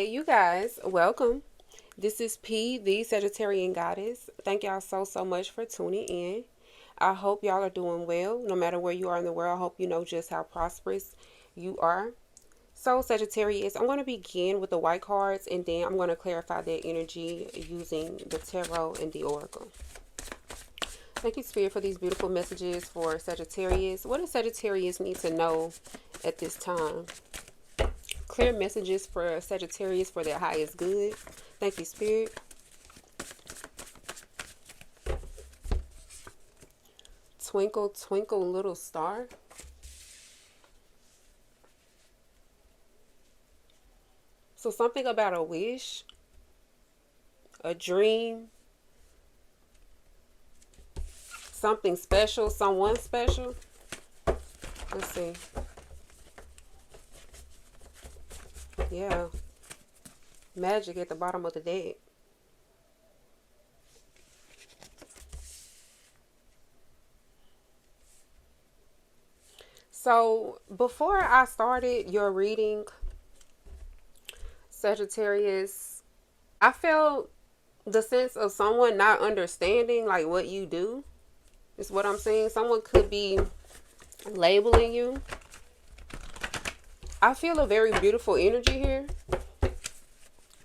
Hey, you guys, welcome. This is P, the Sagittarian Goddess. Thank y'all so much for tuning in. I hope y'all are doing well. No matter where you are in the world, I hope you know just how prosperous you are. So, Sagittarius, I'm going to begin with the white cards and then I'm going to clarify that energy using the tarot and the oracle. Thank you, Spirit, for these beautiful messages for Sagittarius. What does Sagittarius need to know at this time? Clear messages for Sagittarius for their highest good. Thank you, Spirit. Twinkle, twinkle, little star. So something about a wish, a dream, something special, someone special. Let's see. Yeah. Magic at the bottom of the deck. So before I started your reading, Sagittarius, I felt the sense of someone not understanding like what you do. Is what I'm saying. Someone could be labeling you. I feel a very beautiful energy here.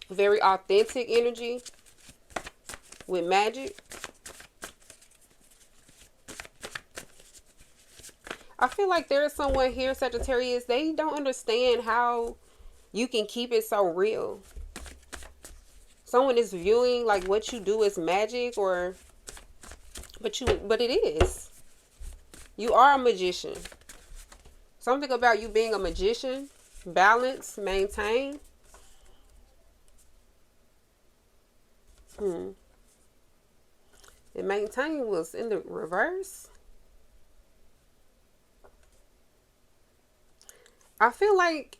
Very authentic energy with magic. I feel like there's someone here, Sagittarius, they don't understand how you can keep it so real. Someone is viewing like what you do as magic but it is. You are a magician. Something about you being a magician, balance, maintain. And maintain was in the reverse. I feel like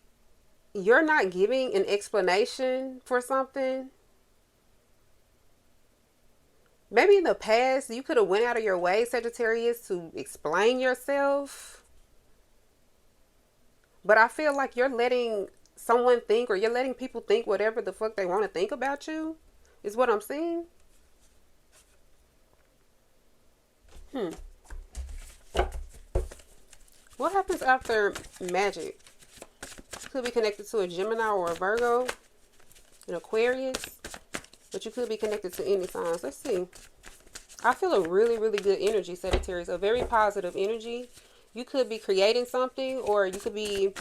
you're not giving an explanation for something. Maybe in the past you could have went out of your way, Sagittarius, to explain yourself. But I feel like you're letting someone think, or you're letting people think whatever the fuck they want to think about you, is what I'm seeing. What happens after magic? Could be connected to a Gemini or a Virgo, an Aquarius, but you could be connected to any signs. Let's see. I feel a really good energy, Sagittarius, a very positive energy. You could be creating something, or you could be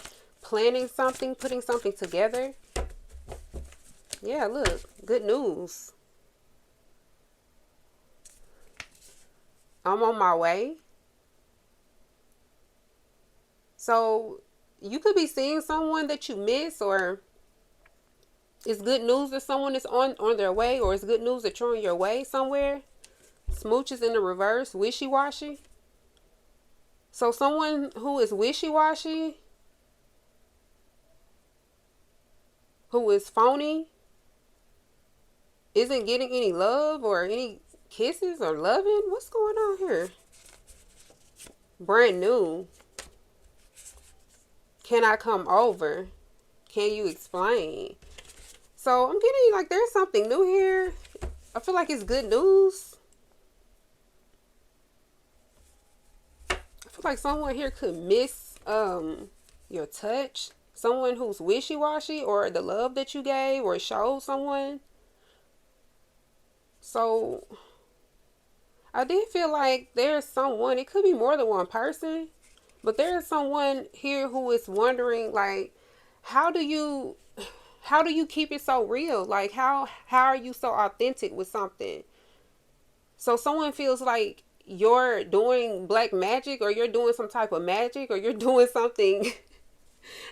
planning something, putting something together. Yeah, look, good news. I'm on my way. So you could be seeing someone that you miss, or it's good news that someone is on their way, or it's good news that you're on your way somewhere. Smooches in the reverse, wishy-washy. So someone who is wishy-washy, who is phony, isn't getting any love or any kisses or loving. What's going on here? Brand new. Can I come over? Can you explain? So I'm getting like there's something new here. I feel like it's good news. I feel like someone here could miss your touch. Someone who's wishy-washy, or the love that you gave or showed someone. So I did feel like there's someone, it could be more than one person, but there's someone here who is wondering like, how do you keep it so real? Like how are you so authentic with something? So someone feels like you're doing black magic, or you're doing some type of magic, or you're doing something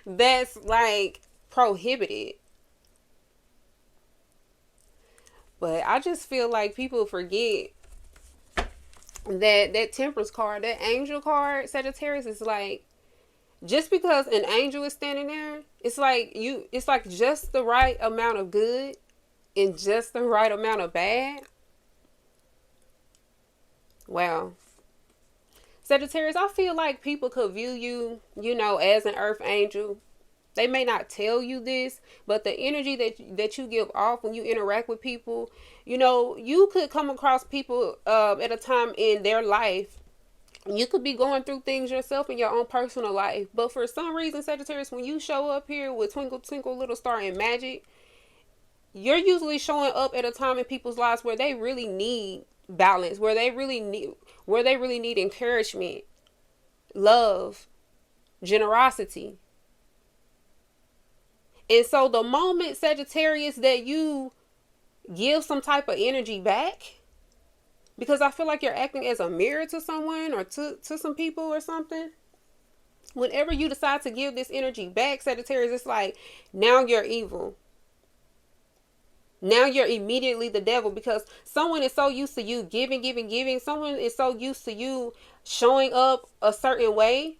that's like prohibited. But I just feel like people forget that Temperance card, that angel card, Sagittarius, is like, just because an angel is standing there, it's like just the right amount of good and just the right amount of bad. Wow. Sagittarius, I feel like people could view you, as an earth angel, They may not tell you this, but the energy that you give off when you interact with people, you know, you could come across people at a time in their life. You could be going through things yourself in your own personal life, but for some reason, Sagittarius, when you show up here with Twinkle Twinkle Little Star and Magic, you're usually showing up at a time in people's lives where they really need balance, where they really need encouragement, love, generosity. And so the moment, Sagittarius, that you give some type of energy back, because I feel like you're acting as a mirror to someone or to some people or something. Whenever you decide to give this energy back, Sagittarius, it's like now you're evil. Now you're immediately the devil, because someone is so used to you giving, giving, giving. Someone is so used to you showing up a certain way.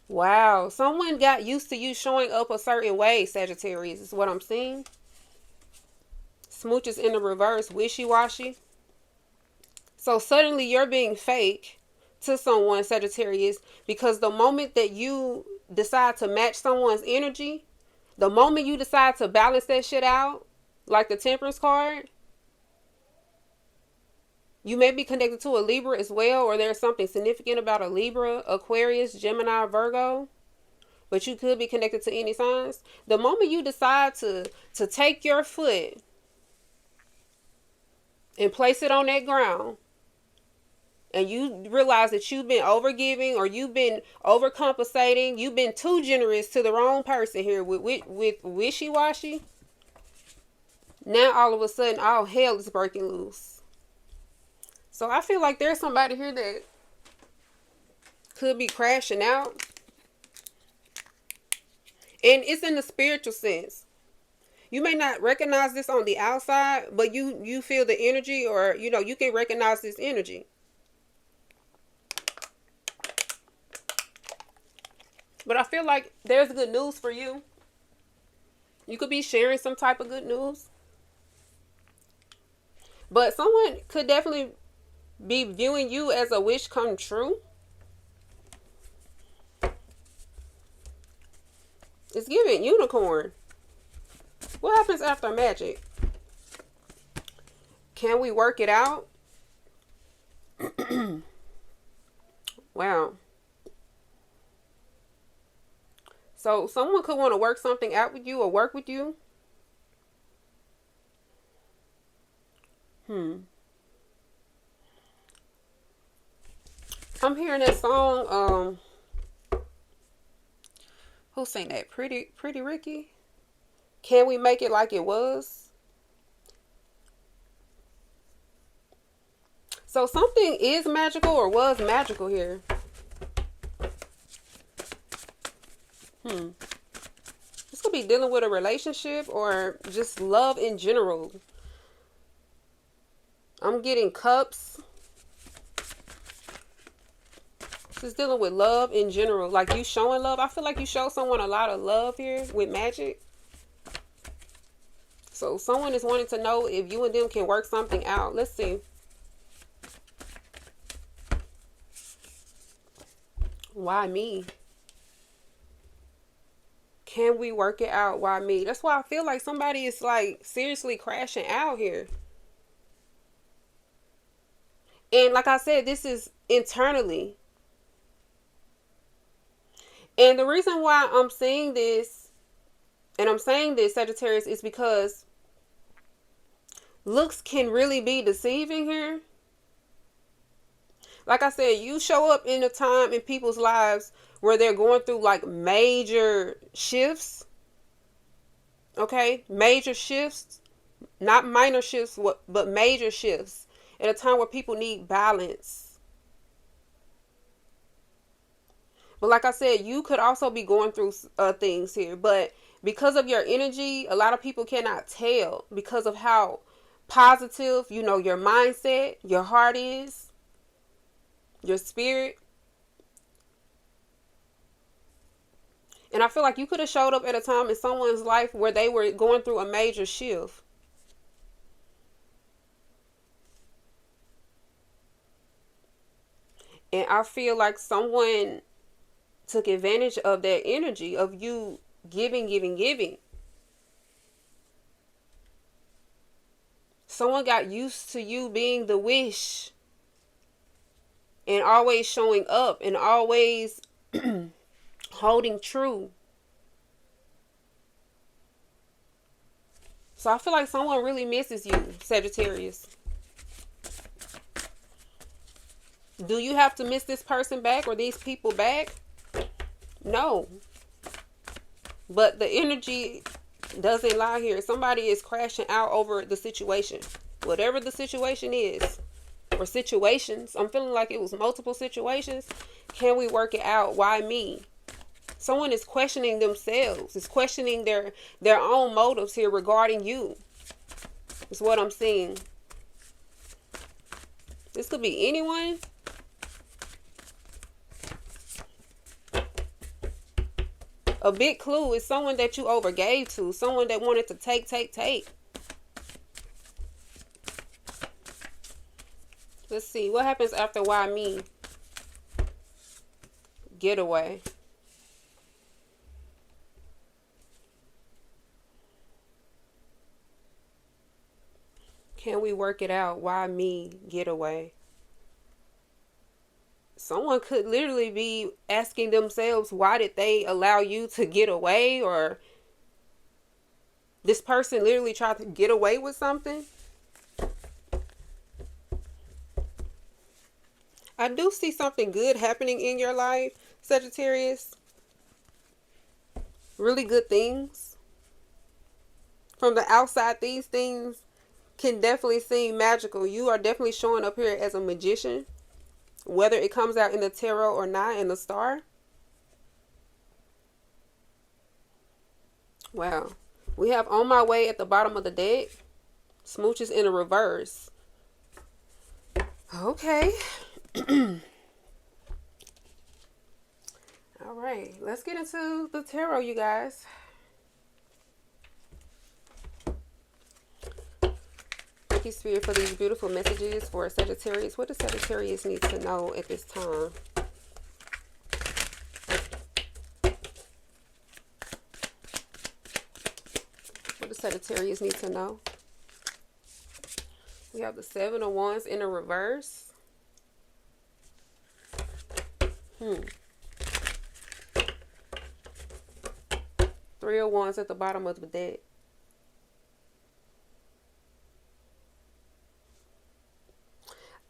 Wow. Someone got used to you showing up a certain way, Sagittarius, is what I'm seeing. Smooches in the reverse, wishy-washy. So suddenly you're being fake to someone, Sagittarius, because the moment that you decide to match someone's energy, the moment you decide to balance that shit out, like the Temperance card, you may be connected to a Libra as well, or there's something significant about a Libra, Aquarius, Gemini, Virgo, but you could be connected to any signs. The moment you decide to take your foot and place it on that ground, and you realize that you've been overgiving or you've been overcompensating, you've been too generous to the wrong person here with wishy-washy, now all of a sudden all hell is breaking loose. So I feel like there's somebody here that could be crashing out. And it's in the spiritual sense. You may not recognize this on the outside, but you feel the energy, or you know, you can recognize this energy. But I feel like there's good news for you. You could be sharing some type of good news. But someone could definitely be viewing you as a wish come true. It's giving unicorn. What happens after magic? Can we work it out? Wow. So someone could want to work something out with you or work with you. I'm hearing that song. Who sang that? Pretty Ricky? Can we make it like it was? So something is magical or was magical here. This could be dealing with a relationship or just love in general. I'm getting cups. This is dealing with love in general. Like you showing love. I feel like you show someone a lot of love here with magic. So someone is wanting to know if you and them can work something out. Let's see. Why me? Can we work it out? Why me? That's why I feel like somebody is like seriously crashing out here. And like I said, this is internally. And the reason why I'm saying this, Sagittarius, is because looks can really be deceiving here. Like I said, you show up in a time in people's lives where they're going through like major shifts. Okay? Major shifts. Not minor shifts, but major shifts. At a time where people need balance. But like I said, you could also be going through things here. But because of your energy, a lot of people cannot tell because of how positive, you know, your mindset, your heart is, your spirit. And I feel like you could have showed up at a time in someone's life where they were going through a major shift. And I feel like someone took advantage of that energy of you giving, giving, giving. Someone got used to you being the wish and always showing up and always holding true. So I feel like someone really misses you, Sagittarius. Do you have to miss this person back or these people back? No. But the energy doesn't lie here. Somebody is crashing out over the situation. Whatever the situation is. Or situations. I'm feeling like it was multiple situations. Can we work it out? Why me? Someone is questioning themselves. Is questioning their own motives here regarding you. Is what I'm seeing. This could be anyone. A big clue is someone that you overgave to. Someone that wanted to take. Let's see. What happens after why me? Getaway. Can we work it out? Why me? Getaway. Someone could literally be asking themselves, why did they allow you to get away? Or this person literally tried to get away with something. I do see something good happening in your life, Sagittarius. Really good things. From the outside, these things can definitely seem magical. You are definitely showing up here as a magician. Whether it comes out in the tarot or not, in the star. Wow. We have on my way at the bottom of the deck. Smooches in a reverse. Okay. All right. Let's get into the tarot, you guys. Thank you, Spirit, for these beautiful messages for Sagittarius. What does Sagittarius need to know at this time? What does Sagittarius need to know? We have the Seven of Wands in a reverse. Three of Wands at the bottom of the deck.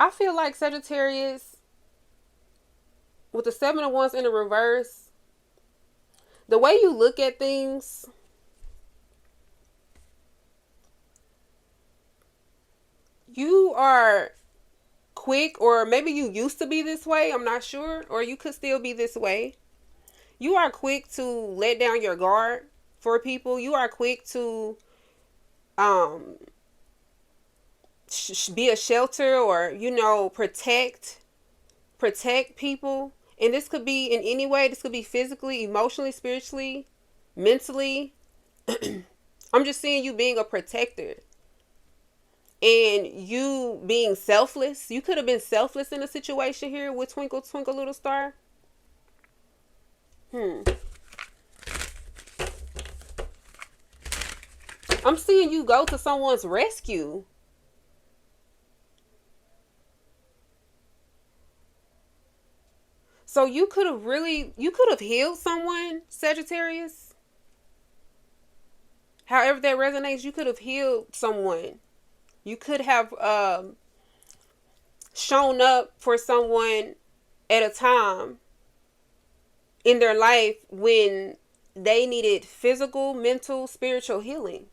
I feel like Sagittarius, with the Seven of Wands in the reverse, the way you look at things, you are quick, or maybe you used to be this way, I'm not sure, or you could still be this way. You are quick to let down your guard for people. You are quick to be a shelter, or, you know, protect people. And this could be in any way. This could be physically, emotionally, spiritually, mentally. I'm just seeing you being a protector. And you being selfless. You could have been selfless in a situation here with Twinkle, Twinkle, Little Star. I'm seeing you go to someone's rescue. So you could have healed someone, Sagittarius. However that resonates, you could have healed someone. You could have shown up for someone at a time in their life when they needed physical, mental, spiritual healing.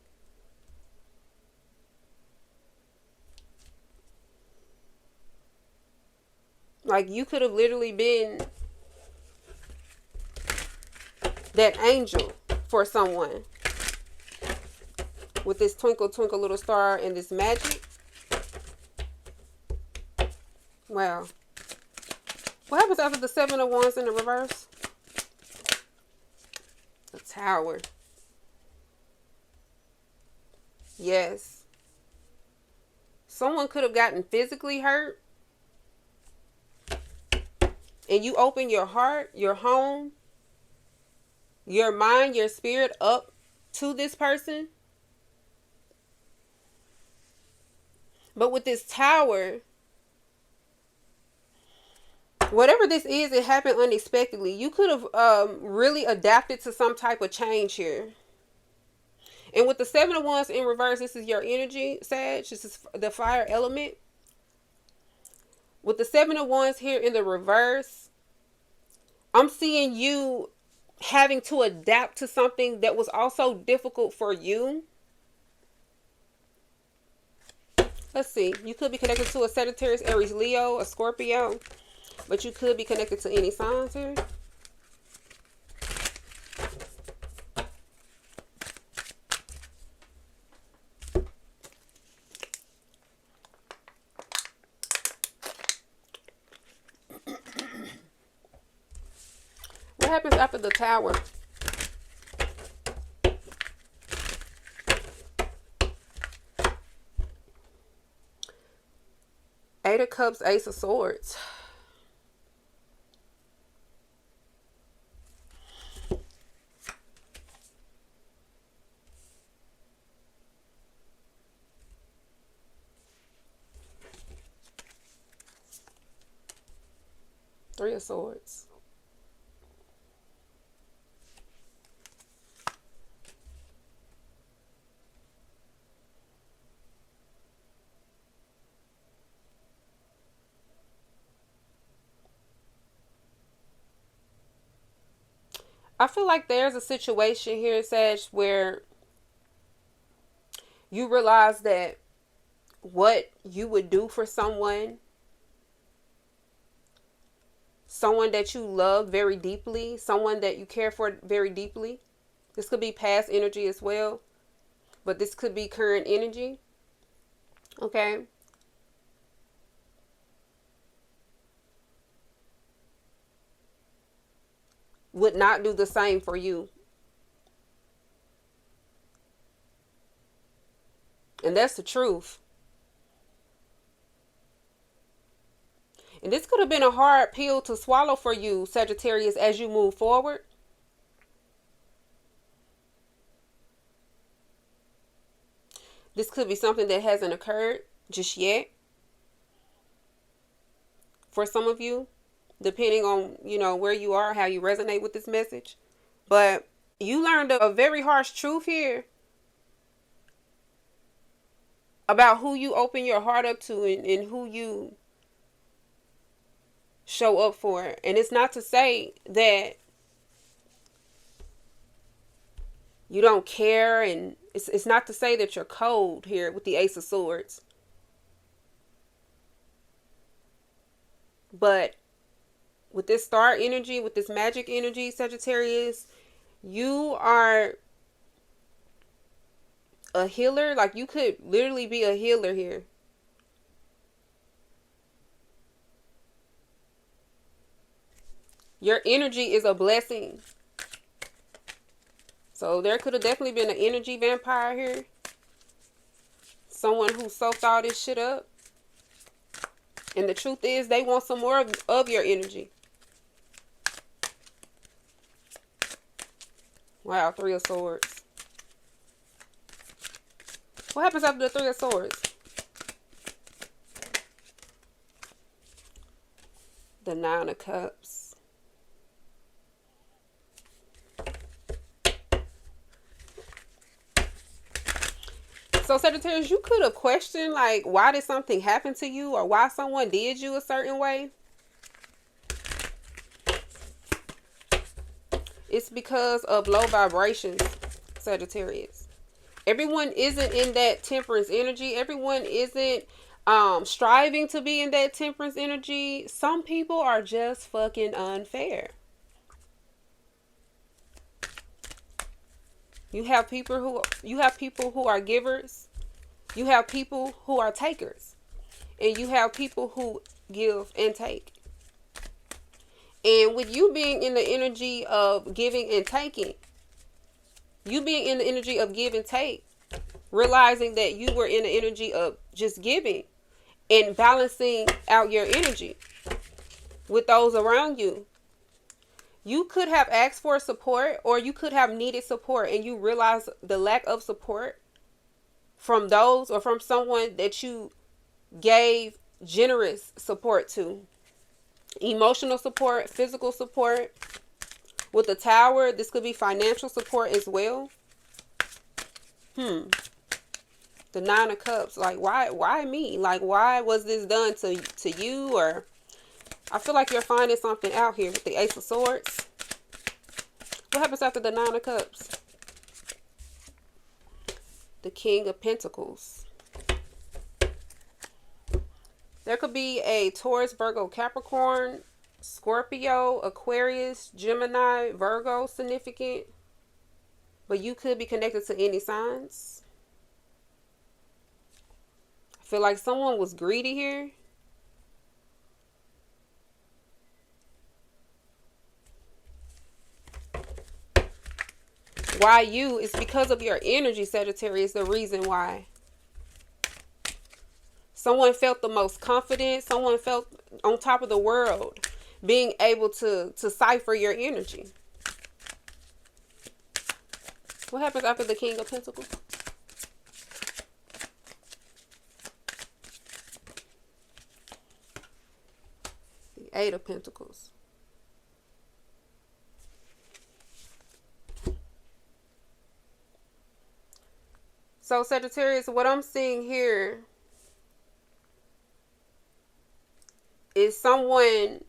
Like, you could have literally been that angel for someone with this Twinkle, Twinkle, Little Star and this magic. Wow. What happens after the Seven of Wands in the reverse? The Tower. Yes. Someone could have gotten physically hurt. And you open your heart, your home, your mind, your spirit up to this person. But with this Tower, whatever this is, it happened unexpectedly. You could have really adapted to some type of change here. And with the Seven of Wands in reverse, this is your energy, Sag. This is the fire element. With the Seven of Wands here in the reverse, I'm seeing you having to adapt to something that was also difficult for you. Let's see. You could be connected to a Sagittarius, Aries, Leo, a Scorpio. But you could be connected to any signs here. What happens after the Tower? Eight of Cups, Ace of Swords. Three of Swords. I feel like there's a situation here, Sag, where you realize that what you would do for someone that you love very deeply, someone that you care for very deeply. This could be past energy as well, but this could be current energy. Okay. Would not do the same for you. And that's the truth. And this could have been a hard pill to swallow for you, Sagittarius, as you move forward. This could be something that hasn't occurred just yet for some of you, depending on, where you are, how you resonate with this message. But you learned a very harsh truth here about who you open your heart up to and who you show up for. And it's not to say that you don't care, and it's not to say that you're cold here with the Ace of Swords. But with this star energy, with this magic energy, Sagittarius, you are a healer. Like, you could literally be a healer here. Your energy is a blessing. So there could have definitely been an energy vampire here. Someone who soaked all this shit up. And the truth is, they want some more of your energy. Wow, Three of Swords. What happens after the Three of Swords? The Nine of Cups. So Sagittarius, you could have questioned, like, why did something happen to you, or why someone did you a certain way. It's because of low vibrations, Sagittarius. Everyone isn't in that temperance energy. Everyone isn't striving to be in that temperance energy. Some people are just fucking unfair. You have people who are givers. You have people who are takers. And you have people who give and take. And with you being in the energy of giving and taking, you being in the energy of give and take, realizing that you were in the energy of just giving and balancing out your energy with those around you, You could have asked for support, or you could have needed support, and you realize the lack of support from those or from someone that you gave generous support to. Emotional support, physical support. With the Tower, this could be financial support as well. The Nine of Cups. Like, why me? Like, why was this done to you? Or I feel like you're finding something out here with the Ace of Swords. What happens after the Nine of Cups? The King of Pentacles. There could be a Taurus, Virgo, Capricorn, Scorpio, Aquarius, Gemini, Virgo significant. But you could be connected to any signs. I feel like someone was greedy here. Why you? It's because of your energy, Sagittarius, the reason why. Someone felt the most confident. Someone felt on top of the world, being able to cipher your energy. What happens after the King of Pentacles? The Eight of Pentacles. So Sagittarius, what I'm seeing here is someone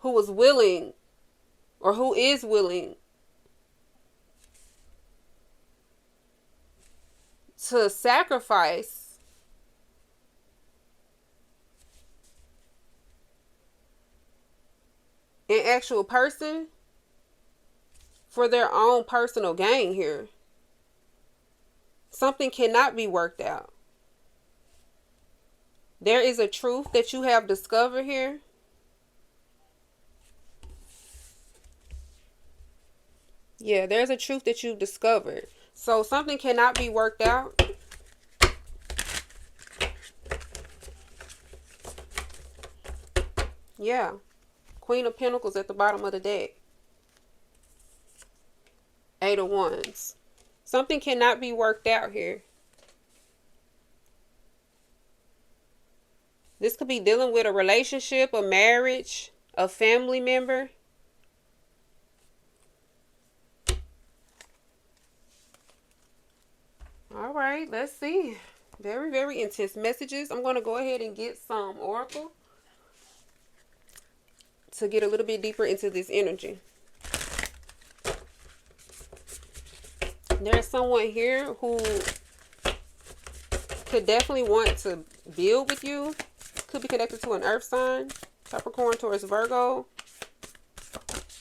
who was willing, or who is willing, to sacrifice an actual person for their own personal gain here. Something cannot be worked out. There is a truth that you have discovered here. Yeah, there's a truth that you've discovered. So something cannot be worked out. Yeah. Queen of Pentacles at the bottom of the deck. Eight of Wands. Something cannot be worked out here. This could be dealing with a relationship, a marriage, a family member. All right, let's see. Very, very intense messages. I'm going to go ahead and get some oracle to get a little bit deeper into this energy. There's someone here who could definitely want to build with you. Could be connected to an earth sign. Capricorn, Taurus, Virgo.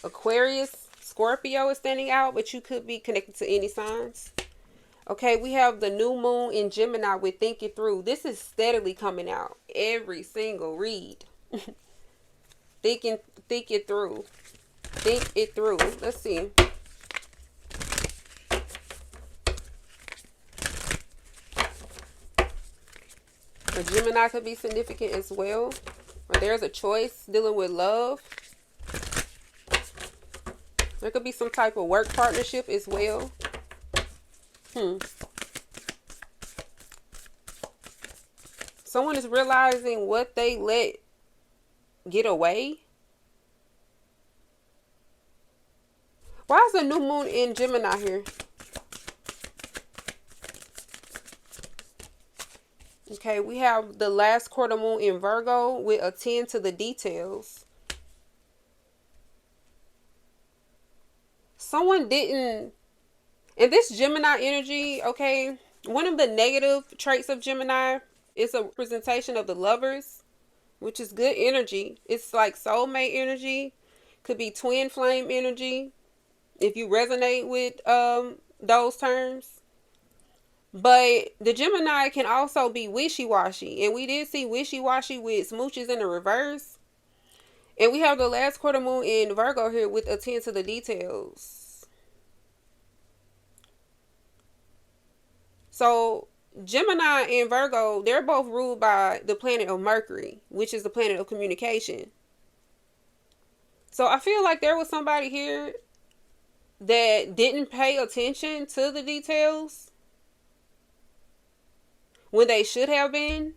Aquarius, Scorpio is standing out, but you could be connected to any signs. Okay, we have the new moon in Gemini with Think It Through. This is steadily coming out. Every single read. Think it through. Think it through. Let's see. A Gemini could be significant as well. Or there's a choice dealing with love. There could be some type of work partnership as well. Someone is realizing what they let get away. Why is the new moon in Gemini here? Okay, we have the last quarter moon in Virgo with attend to the details. Someone didn't, and this Gemini energy, okay, one of the negative traits of Gemini is a representation of the Lovers, which is good energy. It's like soulmate energy, could be twin flame energy, if you resonate with those terms. But the Gemini can also be wishy-washy. And we did see wishy-washy with smooches in the reverse. And we have the last quarter moon in Virgo here with attend to the details. So Gemini and Virgo, they're both ruled by the planet of Mercury, which is the planet of communication. So I feel like there was somebody here that didn't pay attention to the details when they should have been.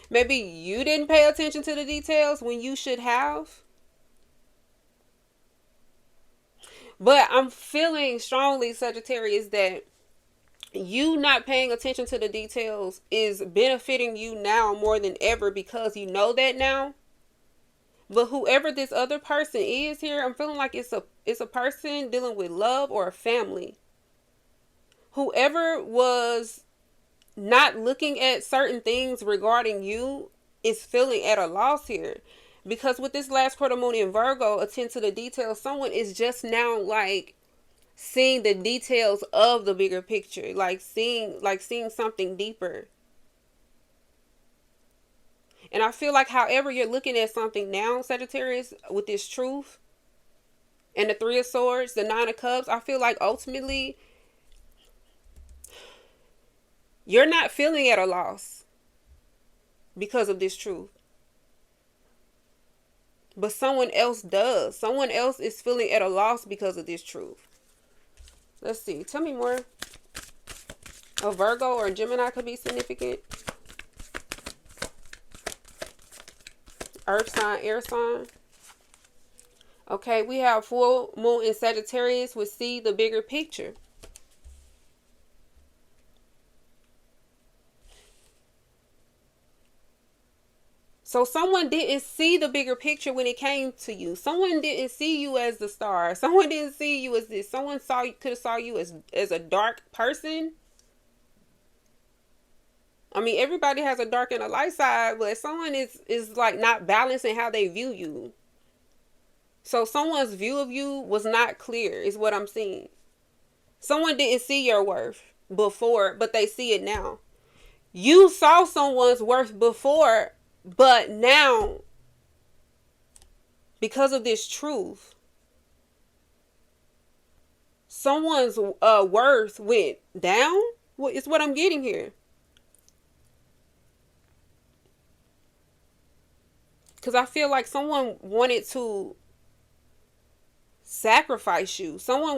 Maybe you didn't pay attention to the details when you should have. But I'm feeling strongly, Sagittarius, that you not paying attention to the details is benefiting you now more than ever because you know that now. But whoever this other person is here, I'm feeling like it's a person dealing with love or a family. Whoever was not looking at certain things regarding you is feeling at a loss here. Because with this last quarter moon in Virgo, attend to the details, someone is just now like seeing the details of the bigger picture, like seeing something deeper. And I feel like however you're looking at something now, Sagittarius, with this truth and the Three of Swords, the Nine of Cups, I feel like ultimately you're not feeling at a loss because of this truth. But someone else does. Someone else is feeling at a loss because of this truth. Let's see. Tell me more. A Virgo or a Gemini could be significant. Earth sign, air sign. Okay, we have full moon in Sagittarius, which see the bigger picture. So someone didn't see the bigger picture when it came to you. Someone didn't see you as the star. Someone didn't see you as this. Someone could have saw you as a dark person. I mean, everybody has a dark and a light side, but someone is like not balancing how they view you. So someone's view of you was not clear, is what I'm seeing. Someone didn't see your worth before, but they see it now. You saw someone's worth before, but now, because of this truth, someone's worth went down. It's what I'm getting here. Because I feel like someone wanted to sacrifice you. Someone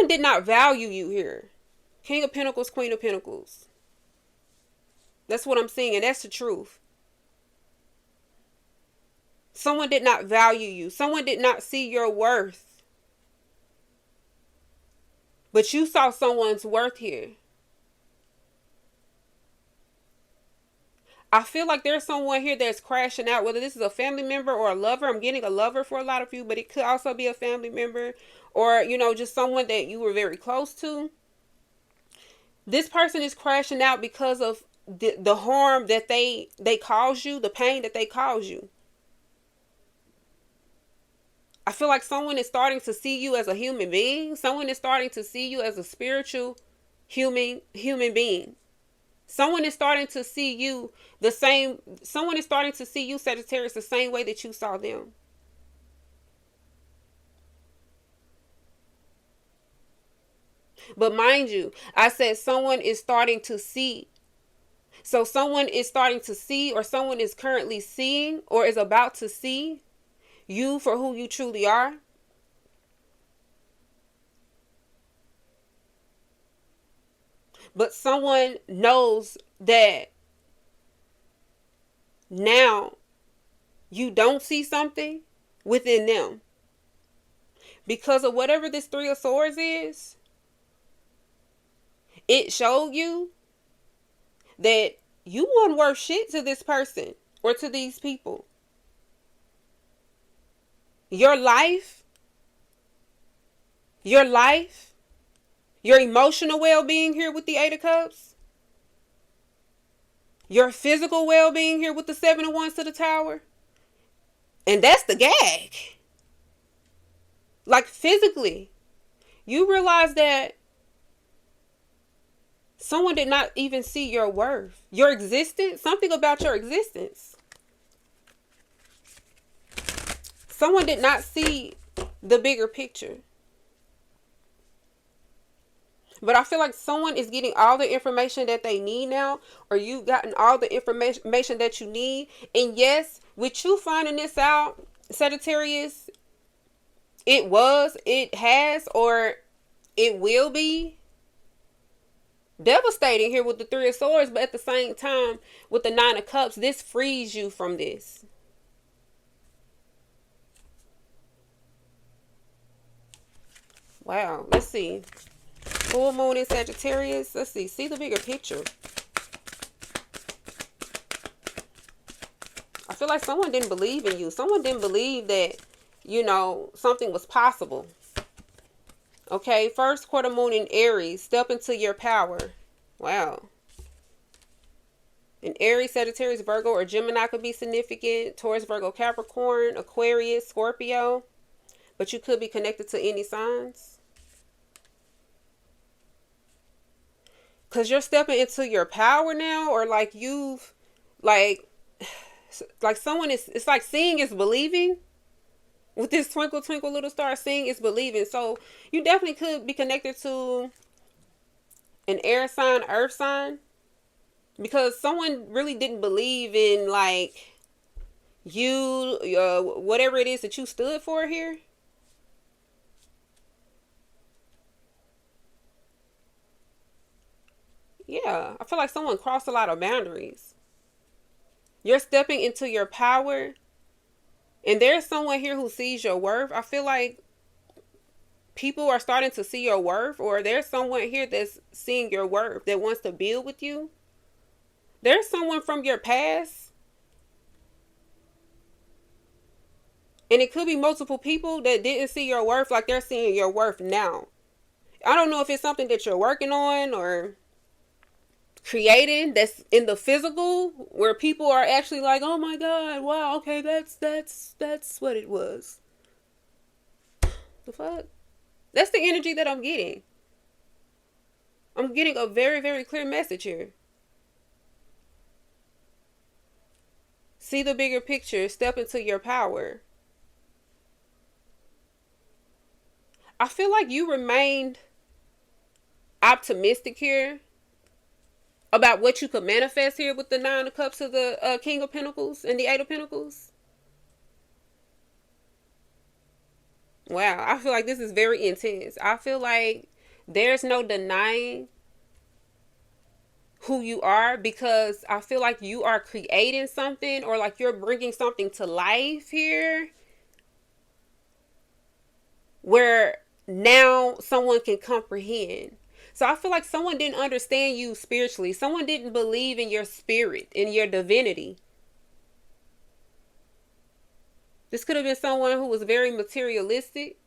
did not value you here. King of Pentacles, Queen of Pentacles. That's what I'm seeing, and that's the truth. Someone did not value you. Someone did not see your worth. But you saw someone's worth here. I feel like there's someone here that's crashing out, whether this is a family member or a lover. I'm getting a lover for a lot of you, but it could also be a family member or, just someone that you were very close to. This person is crashing out because of the harm that they caused you, the pain that they caused you. I feel like someone is starting to see you as a human being. Someone is starting to see you as a spiritual human being. Someone is starting to see you someone is starting to see you, Sagittarius, the same way that you saw them. But mind you, I said someone is starting to see. So someone is starting to see, or someone is currently seeing, or is about to see you for who you truly are. But someone knows that now you don't see something within them. Because of whatever this Three of Swords is, it showed you that you weren't worth shit to this person or to these people. Your life, your emotional well-being here with the Eight of Cups, your physical well-being here with the Seven of Wands to the Tower. And that's the gag. Like physically, you realize that someone did not even see your worth, your existence, something about your existence. Someone did not see the bigger picture. But I feel like someone is getting all the information that they need now, or you've gotten all the information that you need. And yes, with you finding this out, Sagittarius, it has, or it will be devastating here with the Three of Swords. But at the same time, with the Nine of Cups, this frees you from this. Wow. Let's see. Full moon in Sagittarius. Let's see. See the bigger picture. I feel like someone didn't believe in you. Someone didn't believe that, something was possible. Okay. First quarter moon in Aries. Step into your power. Wow. In Aries, Sagittarius, Virgo, or Gemini could be significant. Taurus, Virgo, Capricorn, Aquarius, Scorpio. But you could be connected to any signs. Because you're stepping into your power now, or like you've, like someone is, it's like seeing is believing. With this twinkle, twinkle, little star, seeing is believing. So you definitely could be connected to an air sign, earth sign. Because someone really didn't believe in, like, you, whatever it is that you stood for here. Yeah, I feel like someone crossed a lot of boundaries. You're stepping into your power, and there's someone here who sees your worth. I feel like people are starting to see your worth, or there's someone here that's seeing your worth that wants to build with you. There's someone from your past, and it could be multiple people that didn't see your worth like they're seeing your worth now. I don't know if it's something that you're working on or creating that's in the physical, where people are actually like, oh my god, wow, okay, that's what it was. The fuck? That's the energy that I'm getting. I'm getting a very, very clear message here. See the bigger picture. Step into your power. I feel like you remained optimistic here about what you could manifest here with the Nine of Cups of the King of Pentacles and the Eight of Pentacles. Wow, I feel like this is very intense. I feel like there's no denying who you are, because I feel like you are creating something, or like you're bringing something to life here where now someone can comprehend. So I feel like someone didn't understand you spiritually. Someone didn't believe in your spirit, in your divinity. This could have been someone who was very materialistic,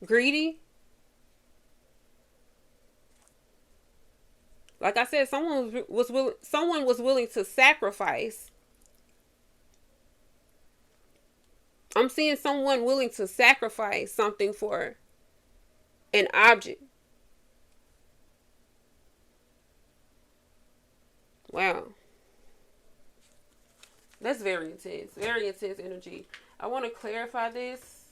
greedy. Like I said, someone was willing to sacrifice. I'm seeing someone willing to sacrifice something for an object. Wow. That's very intense. Very intense energy. I want to clarify this.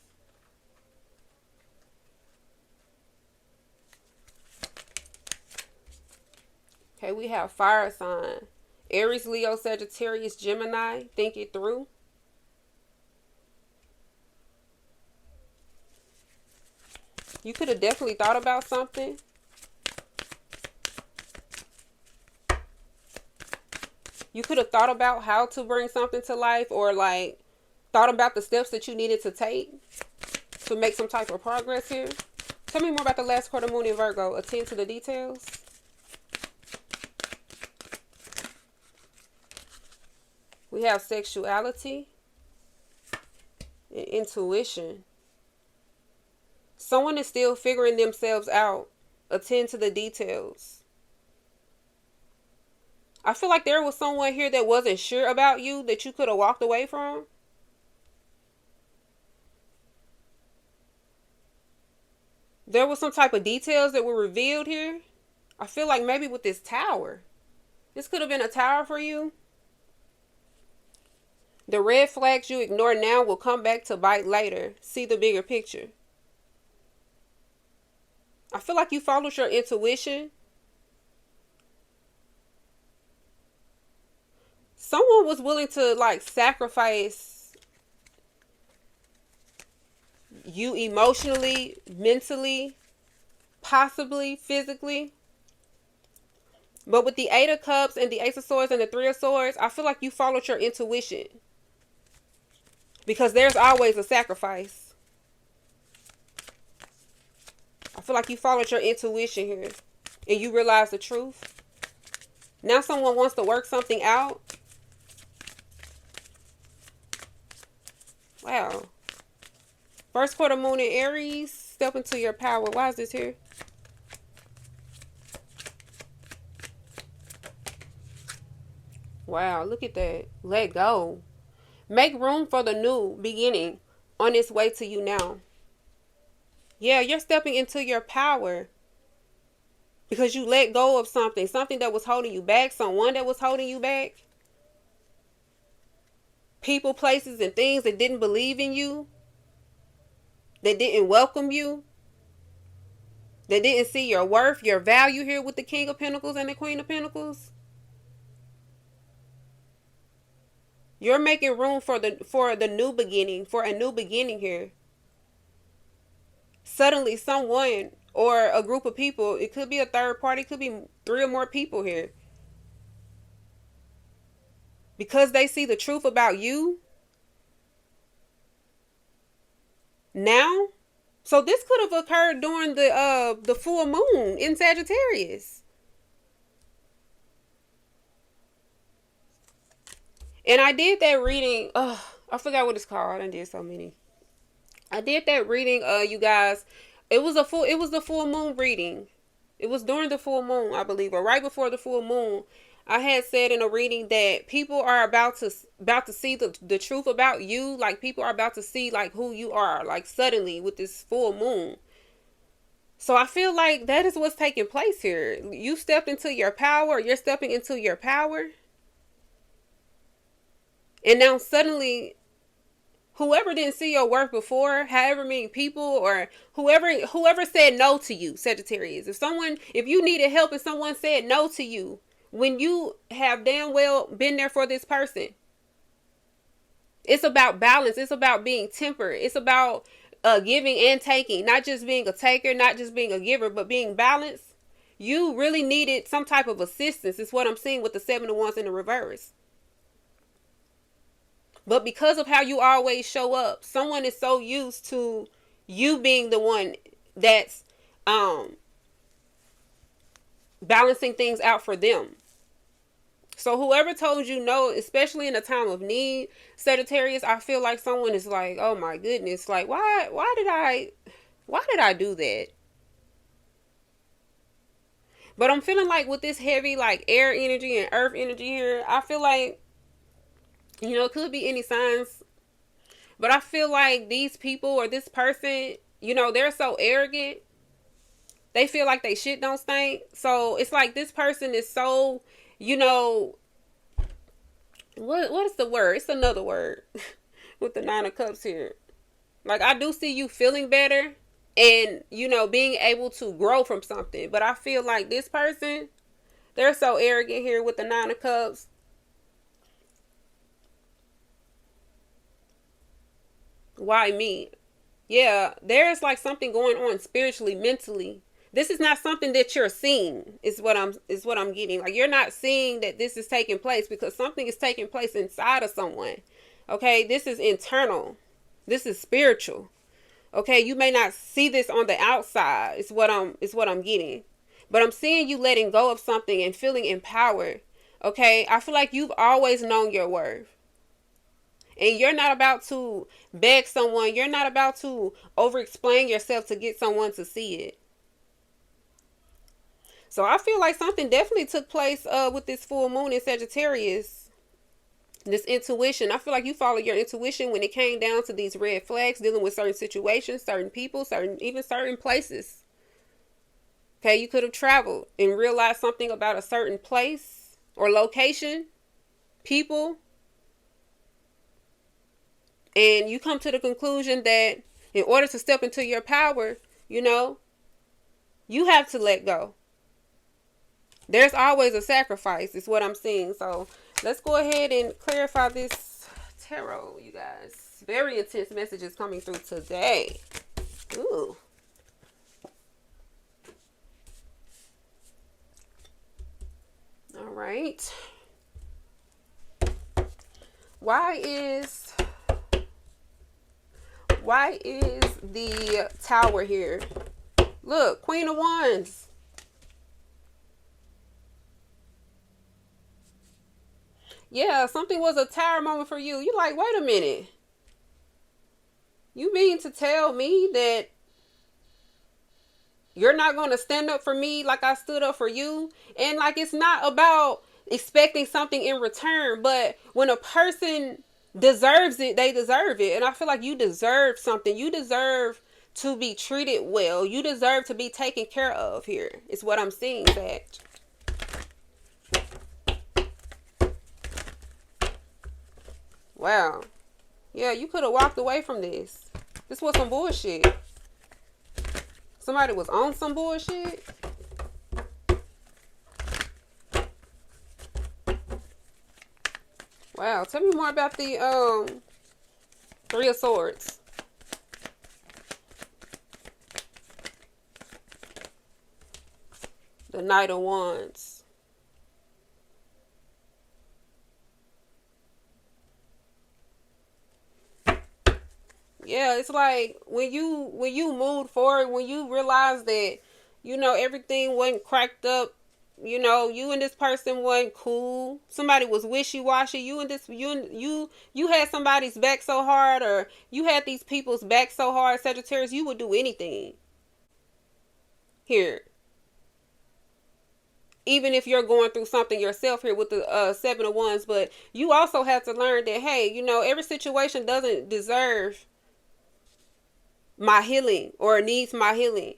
Okay, we have fire sign. Aries, Leo, Sagittarius, Gemini. Think it through. You could have definitely thought about something. You could have thought about how to bring something to life, or like thought about the steps that you needed to take to make some type of progress here. Tell me more about the last quarter moon in Virgo. Attend to the details. We have sexuality and intuition. Someone is still figuring themselves out. Attend to the details. I feel like there was someone here that wasn't sure about you, that you could have walked away from. There was some type of details that were revealed here. I feel like maybe with this tower. This could have been a tower for you. The red flags you ignore now will come back to bite later. See the bigger picture. I feel like you followed your intuition. Someone was willing to like sacrifice you emotionally, mentally, possibly physically. But with the Eight of Cups and the Ace of Swords and the Three of Swords, I feel like you followed your intuition. Because there's always a sacrifice. I feel like you followed your intuition here. And you realize the truth. Now someone wants to work something out. Wow. First quarter moon in Aries. Step into your power. Why is this here? Wow, look at that. Let go. Make room for the new beginning on its way to you now. Yeah, you're stepping into your power because you let go of something. Something that was holding you back. Someone that was holding you back. People, places, and things that didn't believe in you. That didn't welcome you. That didn't see your worth, your value here with the King of Pentacles and the Queen of Pentacles. You're making room for the new beginning, for a new beginning here. Suddenly someone or a group of people, it could be a third party, it could be 3 or more people here. Because they see the truth about you now. So this could have occurred during the full moon in Sagittarius. And I did that reading. I forgot what it's called. I did so many. I did that reading, you guys. It was the full moon reading. It was during the full moon, I believe, or right before the full moon. I had said in a reading that people are about to see the truth about you. Like people are about to see like who you are, like suddenly with this full moon. So I feel like that is what's taking place here. You stepped into your power. You're stepping into your power. And now suddenly, whoever didn't see your worth before, however many people or whoever said no to you, Sagittarius. If you needed help and someone said no to you, when you have damn well been there for this person. It's about balance. It's about being tempered. It's about giving and taking. Not just being a taker, not just being a giver, but being balanced. You really needed some type of assistance. Is what I'm seeing with the 7 of Wands in the reverse. But because of how you always show up, someone is so used to you being the one that's balancing things out for them. So whoever told you no, especially in a time of need, Sagittarius, I feel like someone is like, oh my goodness, like why did I do that? But I'm feeling like with this heavy like air energy and earth energy here, I feel like, it could be any signs, but I feel like these people or this person, they're so arrogant. They feel like they shit don't stink. So it's like this person is so, what is the word? It's another word with the 9 of Cups here. Like I do see you feeling better and, being able to grow from something. But I feel like this person, they're so arrogant here with the 9 of Cups. Why me? Yeah, there's like something going on spiritually, mentally. This is not something that you're seeing, is what I'm getting. Like you're not seeing that this is taking place because something is taking place inside of someone. Okay, this is internal. This is spiritual. Okay, you may not see this on the outside. Is what I'm getting. But I'm seeing you letting go of something and feeling empowered. Okay, I feel like you've always known your worth. And you're not about to beg someone. You're not about to over-explain yourself to get someone to see it. So I feel like something definitely took place with this full moon in Sagittarius. This intuition. I feel like you followed your intuition when it came down to these red flags, dealing with certain situations, certain people, certain places. Okay, you could have traveled and realized something about a certain place or location, people. And you come to the conclusion that in order to step into your power, You have to let go. There's always a sacrifice, is what I'm seeing. So let's go ahead and clarify this tarot, you guys. Very intense messages coming through today. Ooh. All right. Why is the Tower here? Look, Queen of Wands. Yeah, something was a tower moment for you. You're like, wait a minute. You mean to tell me that you're not going to stand up for me like I stood up for you? And like, it's not about expecting something in return, but when a person deserves it, they deserve it. And I feel like you deserve something. You deserve to be treated well. You deserve to be taken care of here. It's what I'm seeing, Sag. Wow. Yeah, you could have walked away from this. This was some bullshit. Somebody was on some bullshit. Wow. Tell me more about the Three of Swords. The Knight of Wands. Yeah, it's like when you moved forward, when you realized that, you know, everything wasn't cracked up, you know, you and this person wasn't cool. Somebody was wishy-washy. You had somebody's back so hard, or you had these people's back so hard, Sagittarius, you would do anything. Here. Even if you're going through something yourself here with the Seven of Wands, but you also have to learn that, hey, you know, every situation doesn't deserve my healing or needs my healing.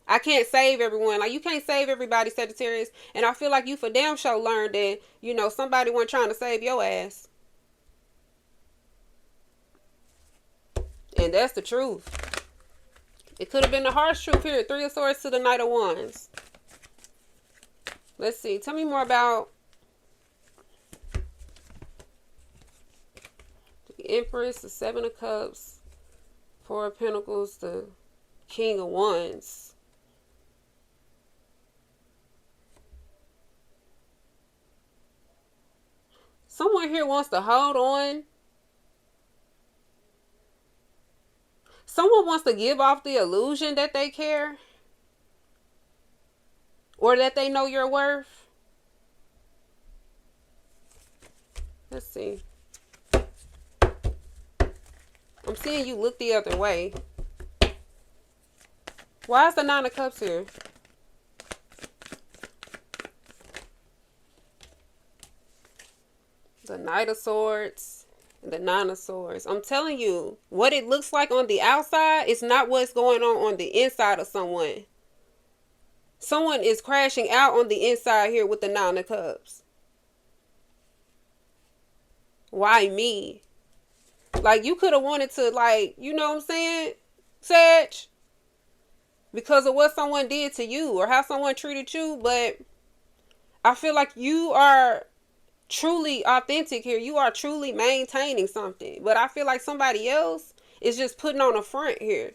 I can't save everyone. Like, you can't save everybody, Sagittarius. And I feel like you for damn sure learned that, you know, somebody wasn't trying to save your ass. And that's the truth. It could have been the harsh truth here. Three of Swords to the Knight of Wands. Let's see. Tell me more about the Empress, the Seven of Cups, Four of Pentacles, the King of Wands. Someone here wants to hold on. Someone wants to give off the illusion that they care. Or that they know your worth. Let's see. I'm seeing you look the other way. Why is the Nine of Cups here? The Knight of Swords and the Nine of Swords. I'm telling you, what it looks like on the outside is not what's going on the inside of someone. Someone is crashing out on the inside here with the Nine of Cups. Why me? Like, you could have wanted to, like, you know what I'm saying, Sag? Because of what someone did to you or how someone treated you. But I feel like you are truly authentic here. You are truly maintaining something. But I feel like somebody else is just putting on a front here.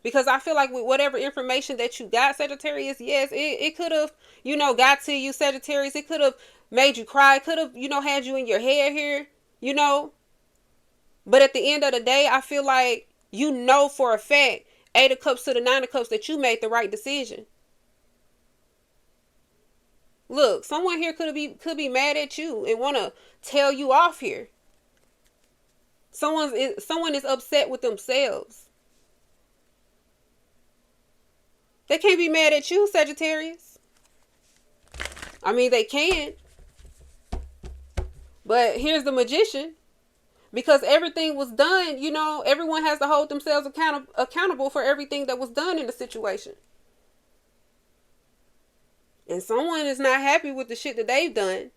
Because I feel like with whatever information that you got, Sagittarius, yes, it could have, you know, got to you, Sagittarius. It could have made you cry. It could have, you know, had you in your head here, you know. But at the end of the day, I feel like you know for a fact, Eight of Cups to the Nine of Cups, that you made the right decision. Look, someone here could be mad at you and want to tell you off here. Someone is upset with themselves. They can't be mad at you, Sagittarius. I mean, they can. But here's the Magician. Because everything was done, you know, everyone has to hold themselves accountable for everything that was done in the situation. And someone is not happy with the shit that they've done.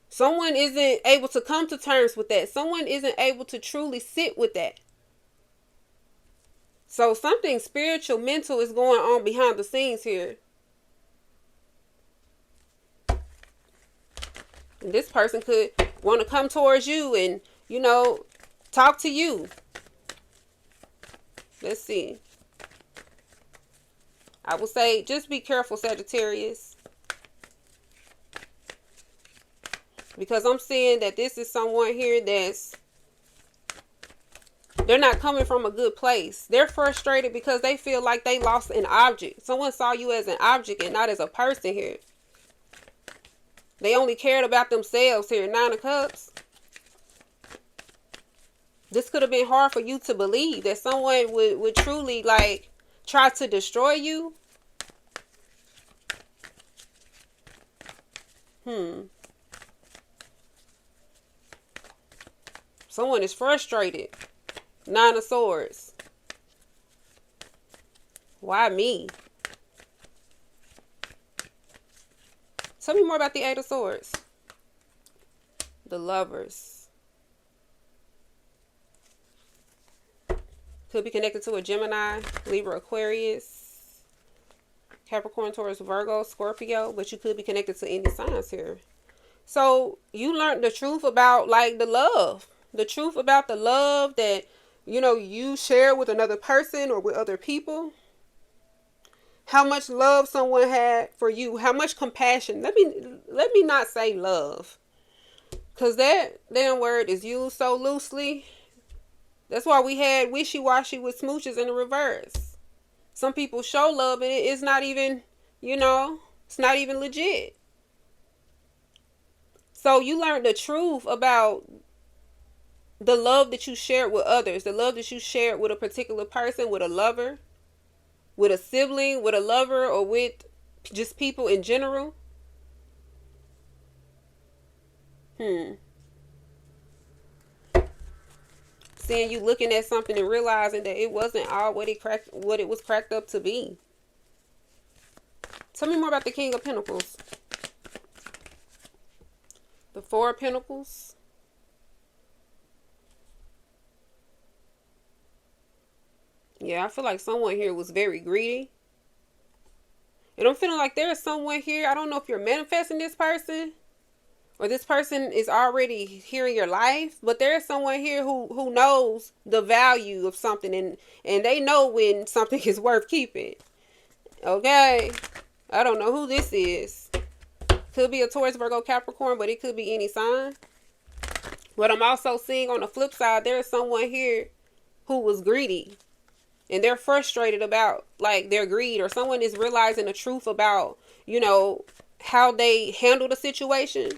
Someone isn't able to come to terms with that. Someone isn't able to truly sit with that. So something spiritual, mental is going on behind the scenes here. And this person could want to come towards you and, talk to you. Let's see. I would say just be careful, Sagittarius. Because I'm seeing that this is someone here they're not coming from a good place. They're frustrated because they feel like they lost an object. Someone saw you as an object and not as a person here. They only cared about themselves here. 9 of Cups. This could have been hard for you to believe that someone would truly try to destroy you. Someone is frustrated. 9 of Swords. Why me? Tell me more about the 8 of Swords. The Lovers. Could be connected to a Gemini, Libra, Aquarius, Capricorn, Taurus, Virgo, Scorpio, but you could be connected to any signs here. So you learned the truth about the love. The truth about the love that, you share with another person or with other people. How much love someone had for you. How much compassion. Let me not say love. Because that damn word is used so loosely. That's why we had wishy-washy with smooches in the reverse. Some people show love and it's not even, it's not even legit. So you learned the truth about the love that you shared with others. The love that you shared with a particular person, with a lover, with a sibling, with a lover, or with just people in general. Seeing you looking at something and realizing that it wasn't all what it was cracked up to be. Tell me more about the King of Pentacles. The 4 of Pentacles. Yeah, I feel like someone here was very greedy. And I'm feeling like there's someone here. I don't know if you're manifesting this person or this person is already here in your life, but there's someone here who knows the value of something and they know when something is worth keeping. Okay? I don't know who this is. Could be a Taurus, Virgo, Capricorn, but it could be any sign. But I'm also seeing on the flip side, there's someone here who was greedy. And they're frustrated about their greed, or someone is realizing the truth about, how they handle the situation.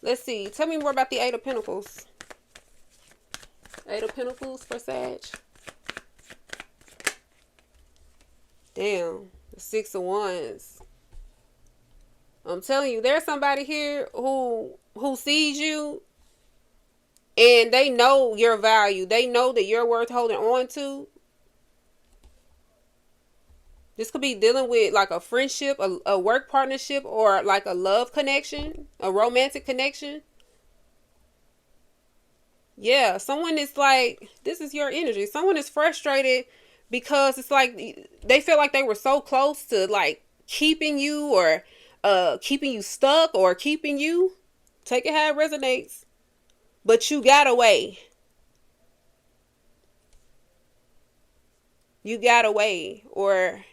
Let's see. Tell me more about the 8 of Pentacles. 8 of Pentacles for Sag. Damn. The 6 of Wands. I'm telling you, there's somebody here who sees you and they know your value. They know that you're worth holding on to. This could be dealing with a friendship, a work partnership, or a love connection, a romantic connection. Yeah, someone is this is your energy. Someone is frustrated because it's they feel like they were so close to keeping you or keeping you stuck or keeping you. Take it how it resonates. But you got away. You got away, or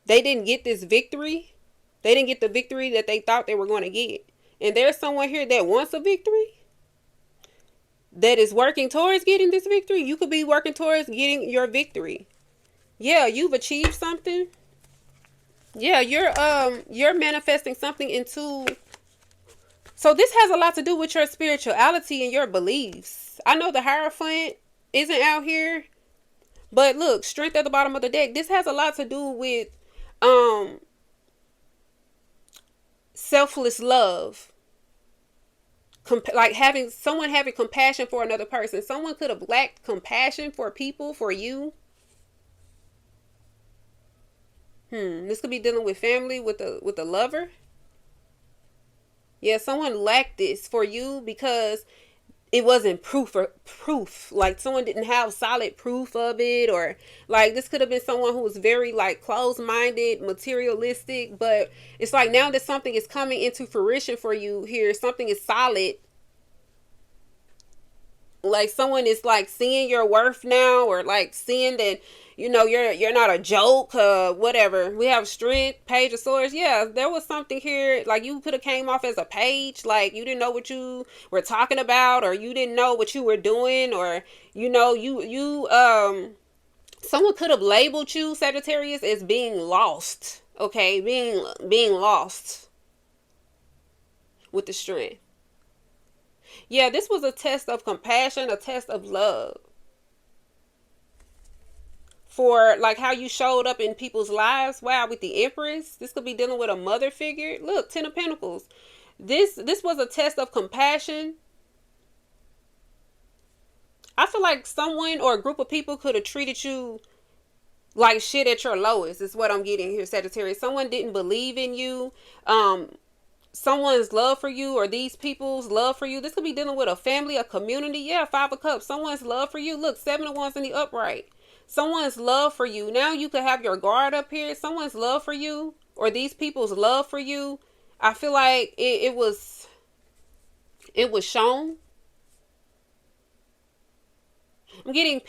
they didn't get this victory. They didn't get the victory that they thought they were going to get. And there's someone here that wants a victory, that is working towards getting this victory. You could be working towards getting your victory. Yeah, you've achieved something. Yeah, you're manifesting something into. So this has a lot to do with your spirituality and your beliefs. I know the Hierophant isn't out here, but look, Strength at the bottom of the deck. This has a lot to do with selfless love. Having compassion for another person. Someone could have lacked compassion for people, for you. This could be dealing with family, with a lover. Yeah, someone lacked this for you because it wasn't proof. Like someone didn't have solid proof of it, or like this could have been someone who was very like closed-minded, materialistic. But it's like now that something is coming into fruition for you here, something is solid. Like someone is like seeing your worth now, or like seeing that you're not a joke, whatever. We have strength, page of swords. Yeah, there was something here, like you could have came off as a page, like you didn't know what you were talking about, or you didn't know what you were doing, or someone could have labeled you, Sagittarius, as being lost. Okay, being lost with the strength. Yeah, this was a test of compassion, a test of love. For like how you showed up in people's lives. Wow, with the Empress. This could be dealing with a mother figure. Look, Ten of Pentacles. This was a test of compassion. I feel like someone or a group of people could have treated you like shit at your lowest, is what I'm getting here, Sagittarius. Someone didn't believe in you. Someone's love for you, or these people's love for you. This could be dealing with a family, a community. Yeah, Five of Cups. Someone's love for you. Look, Seven of Wands in the upright. Someone's love for you. Now you could have your guard up here. Someone's love for you, or these people's love for you. I feel like it was shown. I'm getting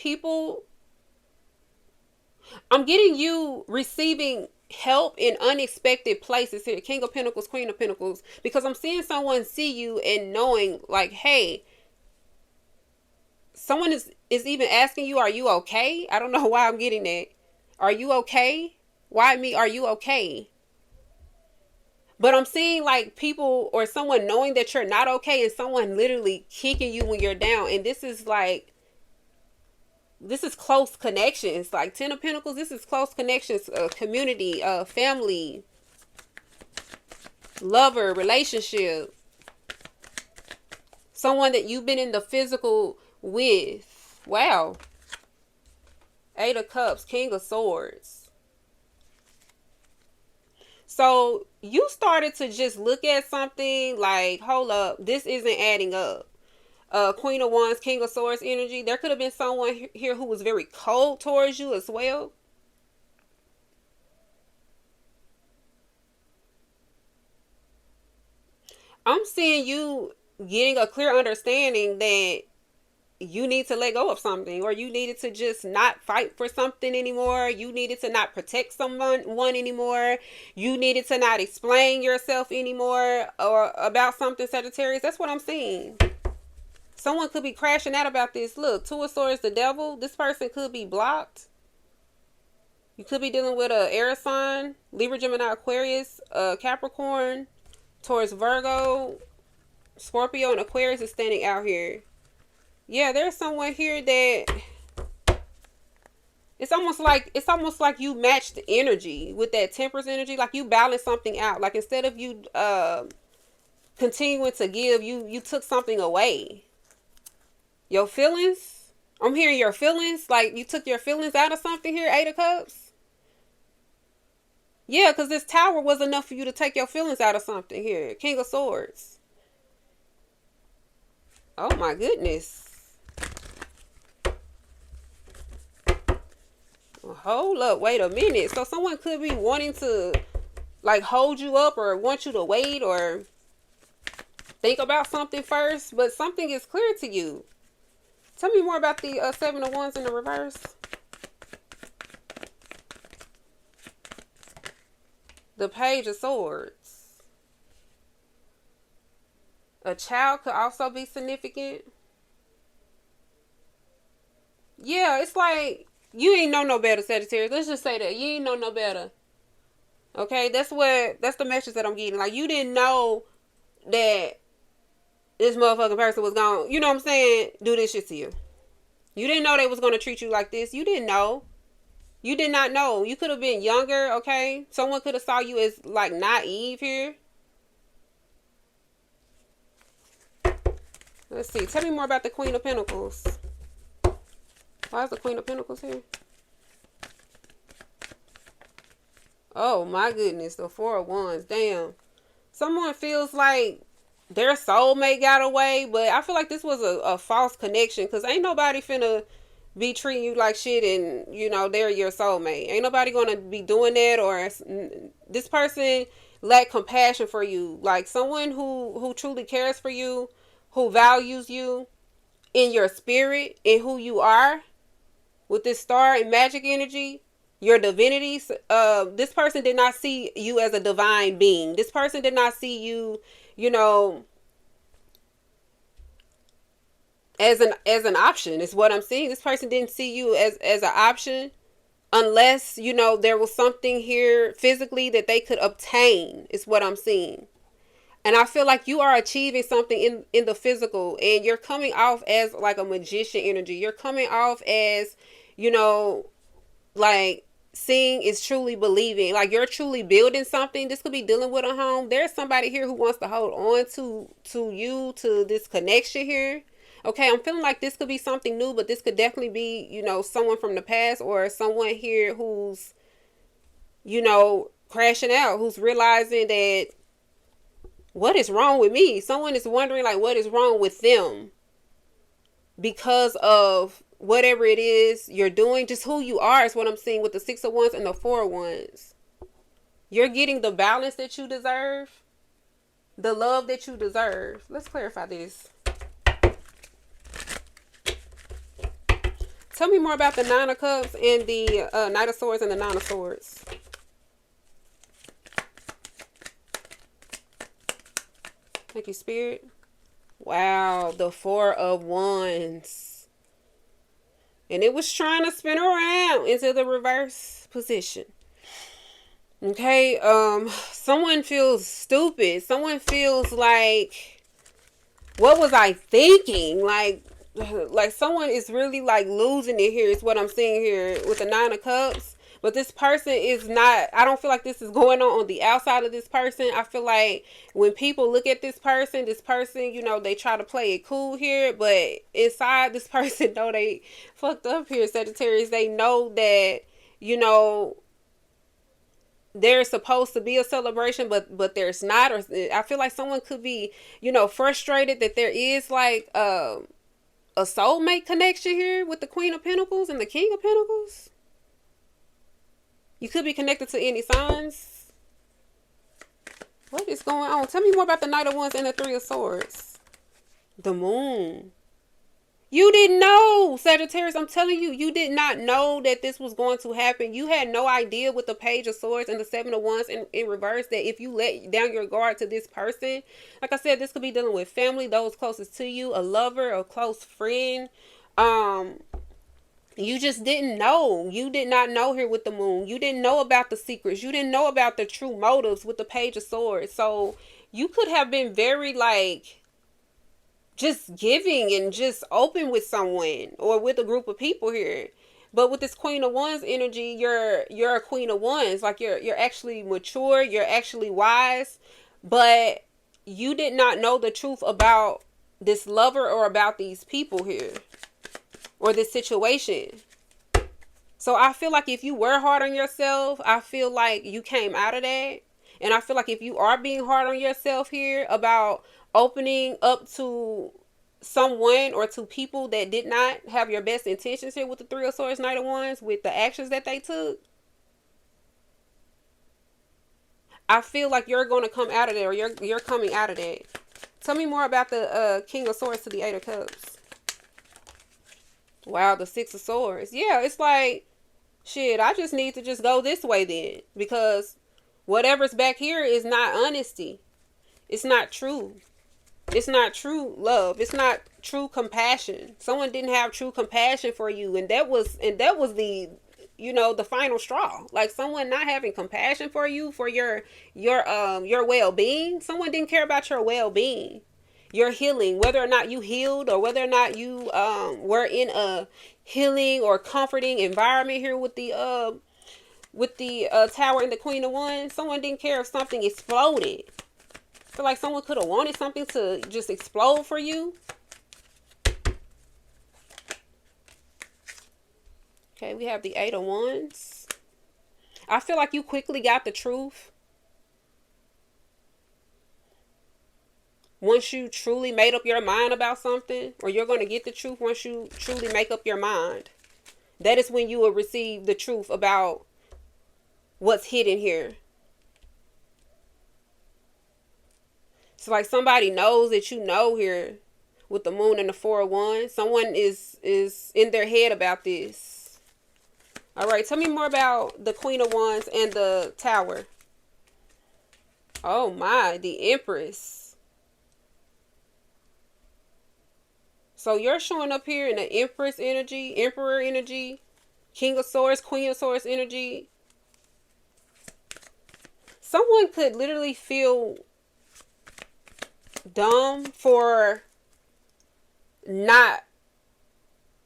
you receiving help in unexpected places here. King of Pentacles, Queen of Pentacles. Because I'm seeing someone see you and knowing like, hey, someone is even asking you, are you okay? I don't know why I'm getting that. Are you okay? Why me? Are you okay? But I'm seeing like people or someone knowing that you're not okay, and someone literally kicking you when you're down. And this is close connections. Like Ten of Pentacles, this is close connections, community, family, lover, relationship. Someone that you've been in the physical with. Wow. Eight of Cups, King of Swords. So you started to just look at something like, hold up, this isn't adding up. Queen of Wands, King of Swords energy. There could have been someone here who was very cold towards you as well. I'm seeing you getting a clear understanding that you need to let go of something, or you needed to just not fight for something anymore. You needed to not protect someone anymore. You needed to not explain yourself anymore or about something, Sagittarius. That's what I'm seeing. Someone could be crashing out about this. Look, Two of Swords, the Devil. This person could be blocked. You could be dealing with a air sign, Libra, Gemini, Aquarius, Capricorn, Taurus, Virgo, Scorpio, and Aquarius is standing out here. Yeah, there's someone here that it's almost like you match the energy with that Temperance energy. Like you balance something out. Like instead of you continuing to give, you took something away. Your feelings. I'm hearing your feelings. Like you took your feelings out of something here, Eight of Cups. Yeah, because this Tower was enough for you to take your feelings out of something here. King of Swords. Oh my goodness. Hold up, wait a minute. So someone could be wanting to like hold you up, or want you to wait, or think about something first, but something is clear to you. Tell me more about the Seven of Wands in the reverse. The Page of Swords. A child could also be significant. Yeah, it's like you ain't know no better, Sagittarius. Let's just say that. You ain't know no better. Okay, that's the message that I'm getting. Like, you didn't know that this motherfucking person was gonna, you know what I'm saying, do this shit to you. You didn't know they was gonna treat you like this. You didn't know. You did not know. You could have been younger, okay? Someone could have saw you as, like, naive here. Let's see. Tell me more about the Queen of Pentacles. Why is the Queen of Pentacles here? Oh, my goodness. The Four of Wands. Damn. Someone feels like their soulmate got away, but I feel like this was a false connection because ain't nobody finna be treating you like shit and they're your soulmate. Ain't nobody gonna be doing that. Or this person lack compassion for you, like someone who truly cares for you, who values you in your spirit and who you are with this star and magic energy, your divinity. This person did not see you as a divine being. This person did not see you, you know, as an option. Is what I'm seeing. This person didn't see you as an option unless there was something here physically that they could obtain. Is what I'm seeing. And I feel like you are achieving something in the physical, and you're coming off as like a magician energy. You're coming off as, like seeing is truly believing. Like you're truly building something. This could be dealing with a home. There's somebody here who wants to hold on to you, to this connection here. Okay, I'm feeling like this could be something new, but this could definitely be, someone from the past, or someone here who's, crashing out, who's realizing that what is wrong with me? Someone is wondering like what is wrong with them because of whatever it is you're doing. Just who you are is what I'm seeing with the 6 of Wands and the 4 of Wands. You're getting the balance that you deserve, the love that you deserve. Let's clarify this. Tell me more about the 9 of Cups and the Knight of Swords and the 9 of Swords. Thank you, Spirit. Wow, the 4 of Wands. And it was trying to spin around into the reverse position. Okay, someone feels stupid. Someone feels like, what was I thinking? Like someone is really like losing it here is what I'm seeing here with the 9 of Cups. But this person is not, I don't feel like this is going on the outside of this person. I feel like when people look at this person, they try to play it cool here. But inside this person, know they fucked up here, Sagittarius. They know that, there's supposed to be a celebration, but there's not. Or I feel like someone could be, frustrated that there is like a soulmate connection here with the Queen of Pentacles and the King of Pentacles. You could be connected to any signs. What is going on? Tell me more about the Knight of Wands and the 3 of Swords. The Moon. You didn't know, Sagittarius. I'm telling you, you did not know that this was going to happen. You had no idea with the Page of Swords and the 7 of Wands in reverse that if you let down your guard to this person, like I said, this could be dealing with family, those closest to you, a lover, a close friend. You just didn't know. You did not know here with the Moon. You didn't know about the secrets. You didn't know about the true motives with the Page of Swords. So you could have been very like just giving and just open with someone or with a group of people here. But with this Queen of Wands energy, you're a Queen of Wands. Like you're actually mature. You're actually wise. But you did not know the truth about this lover or about these people here. Or this situation. So I feel like if you were hard on yourself, I feel like you came out of that. And I feel like if you are being hard on yourself here about opening up to someone or to people that did not have your best intentions here with the 3 of Swords, Knight of Wands, with the actions that they took, I feel like you're going to come out of there, or you're coming out of that. Tell me more about the King of Swords to the 8 of Cups. Wow, the 6 of Swords. Yeah, it's like, shit, I just need to just go this way then. Because whatever's back here is not honesty. It's not true. It's not true love. It's not true compassion. Someone didn't have true compassion for you. And that was the, the final straw. Like someone not having compassion for you, for your well-being. Someone didn't care about your well-being. Your healing, whether or not you healed or whether or not you were in a healing or comforting environment here with the Tower and the Queen of Wands. Someone didn't care if something exploded. I feel like someone could have wanted something to just explode for you. Okay, we have the 8 of Wands. I feel like you quickly got the truth. once you truly made up your mind about something, or you're going to get the truth once you truly make up your mind. That is when you will receive the truth about what's hidden here. It's like somebody knows that you know here with the moon and the 4-1. Someone is in their head about this. All right, tell me more about the Queen of Wands and the Tower. Oh my, the Empress. So you're showing up here in the Empress energy, Emperor energy, King of Swords, Queen of Swords energy. Someone could literally feel dumb for not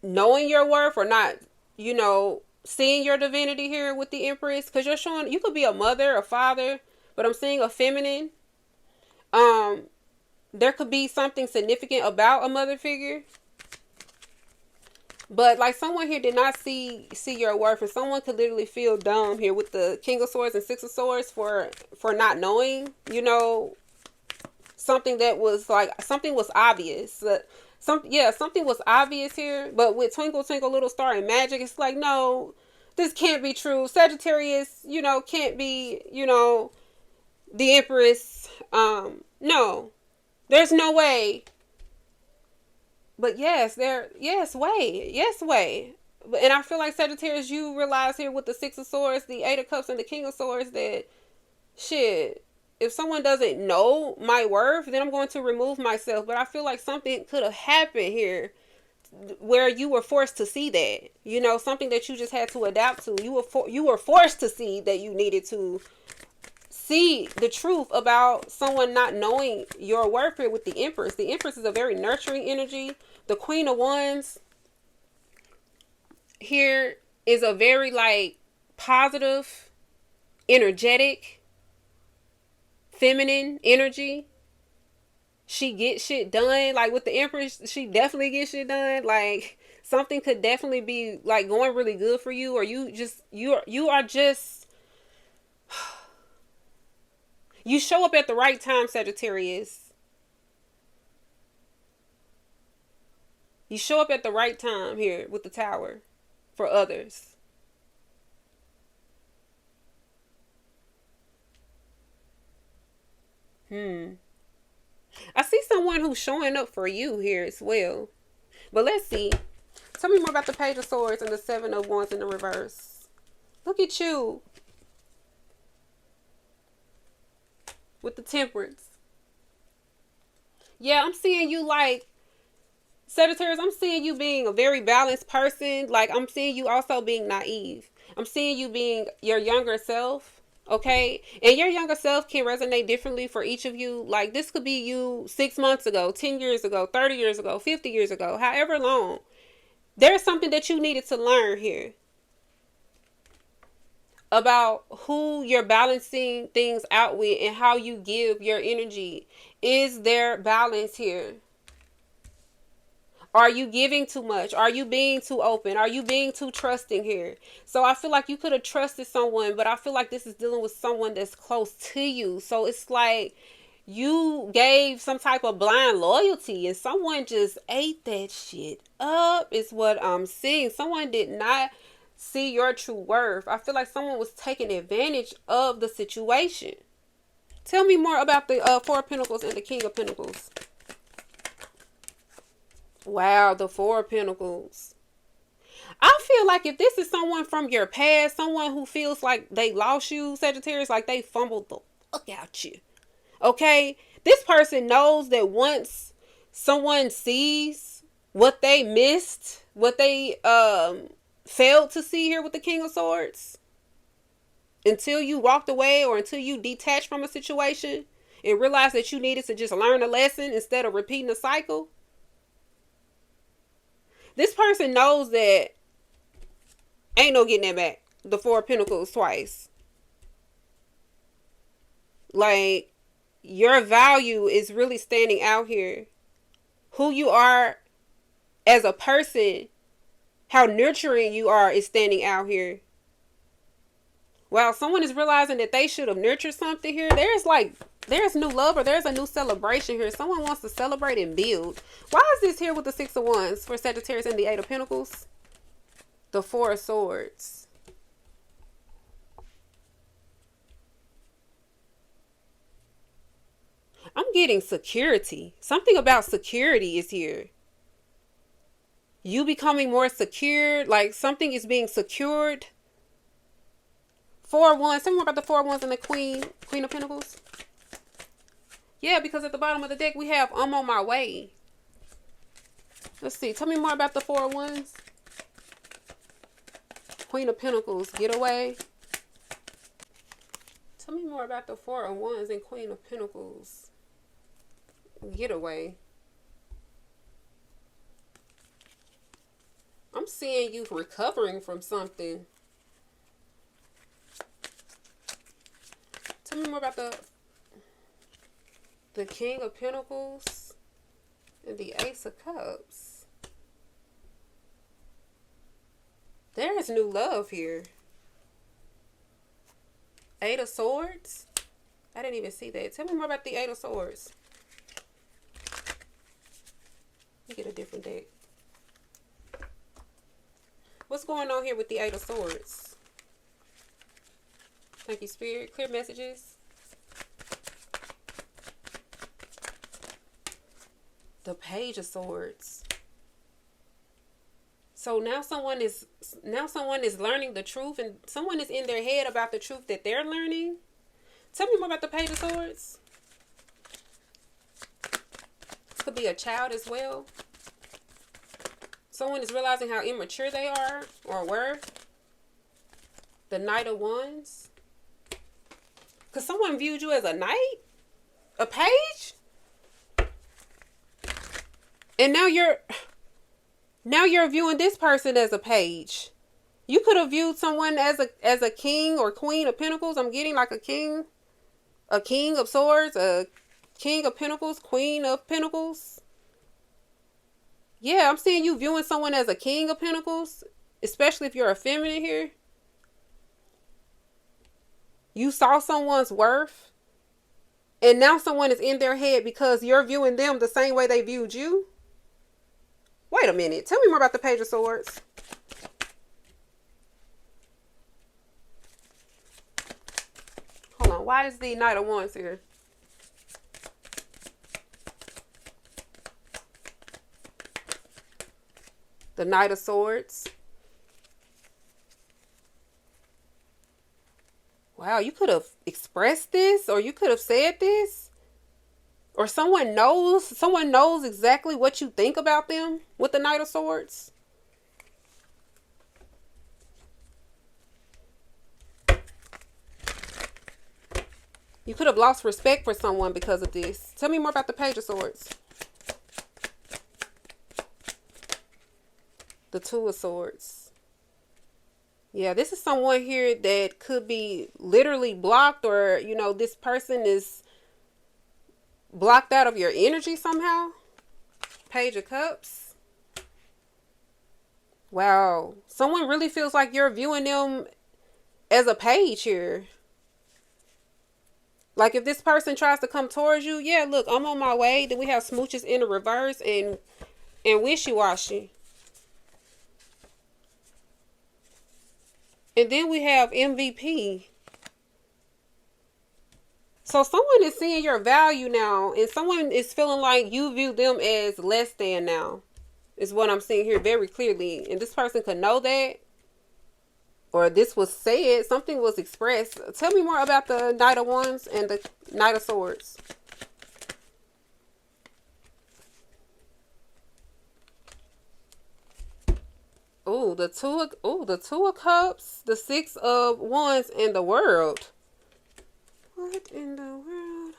knowing your worth, or not, seeing your divinity here with the Empress. Because you're showing, you could be a mother, a father, but I'm seeing a feminine. There could be something significant about a mother figure. But like someone here did not see your worth, and someone could literally feel dumb here with the King of Swords and Six of Swords for not knowing, something that was like, something was obvious. Something was obvious here, but with Twinkle Twinkle Little Star and magic, it's like, no, this can't be true. Sagittarius, can't be, the Empress. No, there's no way. But yes, way. And I feel like Sagittarius, you realize here with the Six of Swords, the Eight of Cups, and the King of Swords that, shit, if someone doesn't know my worth, then I'm going to remove myself. But I feel like something could have happened here where you were forced to see that. Something that you just had to adapt to. You were forced to see that you needed to see the truth about someone not knowing your worth here with the Empress. The Empress is a very nurturing energy. The Queen of Wands here is a very like positive, energetic, feminine energy. She gets shit done. Like with the Empress, she definitely gets shit done. Like something could definitely be like going really good for you, or you are just you show up at the right time, Sagittarius. You show up at the right time here with the Tower for others. I see someone who's showing up for you here as well. But let's see. Tell me more about the Page of Swords and the Seven of Wands in the reverse. Look at you. With the Temperance. Yeah, I'm seeing you like, Sagittarius, I'm seeing you being a very balanced person. Like, I'm seeing you also being naive. I'm seeing you being your younger self. Okay? And your younger self can resonate differently for each of you. Like, this could be you 6 months ago, 10 years ago, 30 years ago, 50 years ago, however long. There's something that you needed to learn here about who you're balancing things out with and how you give your energy. Is there balance here? Are you giving too much? Are you being too open? Are you being too trusting here? So I feel like you could have trusted someone, but I feel like this is dealing with someone that's close to you. So it's like you gave some type of blind loyalty and someone just ate that shit up is what I'm seeing. Someone did not see your true worth. I feel like someone was taking advantage of the situation. Tell me more about the Four of Pentacles and the King of Pentacles. Wow, the Four of Pentacles. I feel like if this is someone from your past, someone who feels like they lost you, Sagittarius, like they fumbled the fuck out you. Okay? This person knows that once someone sees what they missed, what they failed to see here with the King of Swords, until you walked away or until you detached from a situation and realized that you needed to just learn a lesson instead of repeating the cycle. This person knows that ain't no getting that back. The Four of Pentacles twice. Like, your value is really standing out here. Who you are as a person, how nurturing you are is standing out here. While someone is realizing that they should have nurtured something here, there's like There's new love or there's a new celebration here. Someone wants to celebrate and build. Why is this here with the Six of Wands for Sagittarius and the Eight of Pentacles? The Four of Swords. I'm getting security. Something about security is here. You becoming more secure, like something is being secured. Four of Wands. Tell me more about the Four of Wands and the Queen of Pentacles. Yeah, because at the bottom of the deck we have I'm on my way. Let's see. Tell me more about the Four of Wands. Queen of Pentacles, getaway. Tell me more about the Four of Wands and Queen of Pentacles, getaway. I'm seeing you recovering from something. Tell me more about the King of Pentacles and the Ace of Cups. There is new love here. Eight of Swords. I didn't even see that. Tell me more about the Eight of Swords. Let me get a different deck. What's going on here with the Eight of Swords? Thank you, Spirit. Clear messages. The Page of Swords. So now someone is learning the truth, and someone is in their head about the truth that they're learning. Tell me more about the Page of Swords. This could be a child as well. Someone is realizing how immature they are or were. The Knight of Wands. Because someone viewed you as a knight? A page? And now you're viewing this person as a page. You could have viewed someone as a king or queen of pentacles. I'm getting like a king of swords, a king of pentacles, queen of pentacles. Yeah, I'm seeing you viewing someone as a king of pentacles, especially if you're a feminine here. You saw someone's worth, and now someone is in their head because you're viewing them the same way they viewed you. Wait a minute. Tell me more about the Page of Swords. Hold on. Why is the Knight of Wands here? The Knight of Swords. Wow, you could have expressed this, or you could have said this. Or someone knows exactly what you think about them with the Knight of Swords. You could have lost respect for someone because of this. Tell me more about the Page of Swords. The Two of Swords. Yeah, this is someone here that could be literally blocked, or, you know, this person is blocked out of your energy somehow. Page of Cups. Wow. Someone really feels like you're viewing them as a page here. Like if this person tries to come towards you, yeah, look, I'm on my way. Then we have smooches in the reverse and wishy-washy. And then we have MVP. So someone is seeing your value now, and someone is feeling like you view them as less than now, is what I'm seeing here very clearly. And this person could know that, or this was said, something was expressed. Tell me more about the Knight of Wands and the Knight of Swords. Oh, the Two of Cups, the Six of Wands, and the World. What in the world?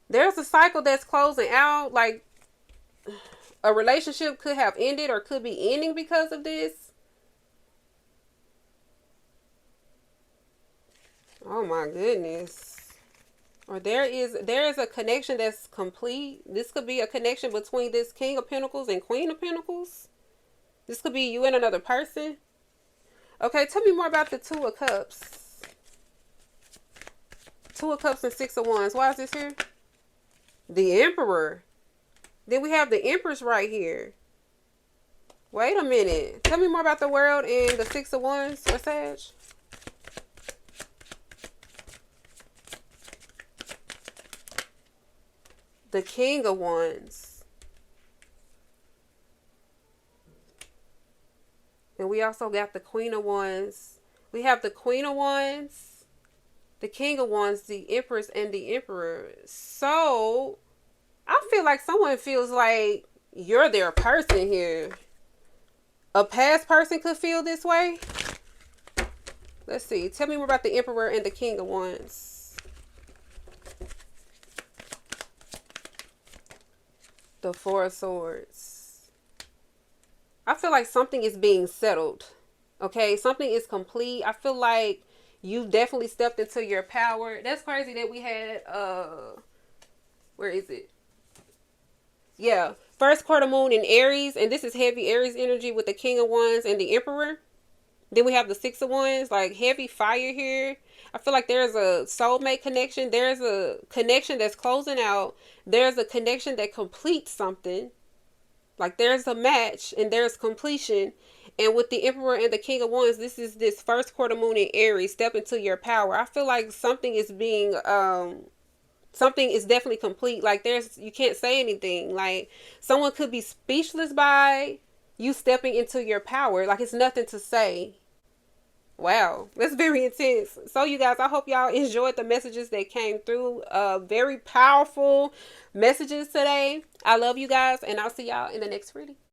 There's a cycle that's closing out. Like a relationship could have ended or could be ending because of this. Oh my goodness. Or there is a connection that's complete. This could be a connection between this King of Pentacles and Queen of Pentacles. This could be you and another person. Okay, tell me more about the Two of Cups. Two of Cups and Six of Wands. Why is this here? The Emperor. Then we have the Empress right here. Wait a minute. Tell me more about the World and the Six of Wands, or Sag. The King of Wands. And we also got the Queen of Wands. We have the Queen of Wands, the King of Wands, the Empress, and the Emperor. So, I feel like someone feels like you're their person here. A past person could feel this way. Let's see. Tell me more about the Emperor and the King of Wands. The Four of Swords. I feel like something is being settled. Okay, something is complete. I feel like you definitely stepped into your power. That's crazy that we had, where is it? Yeah, first quarter moon in Aries, and this is heavy Aries energy with the King of Wands and the Emperor. Then we have the Six of Wands, like heavy fire here. I feel like there's a soulmate connection. There's a connection that's closing out. There's a connection that completes something. Like there's a match and there's completion. And with the Emperor and the King of Wands, this is this first quarter moon in Aries. Step into your power. I feel like something is being, something is definitely complete. Like you can't say anything. Like someone could be speechless by you stepping into your power. Like it's nothing to say. Wow, that's very intense. So you guys, I hope y'all enjoyed the messages that came through. Very powerful messages today. I love you guys, and I'll see y'all in the next reading.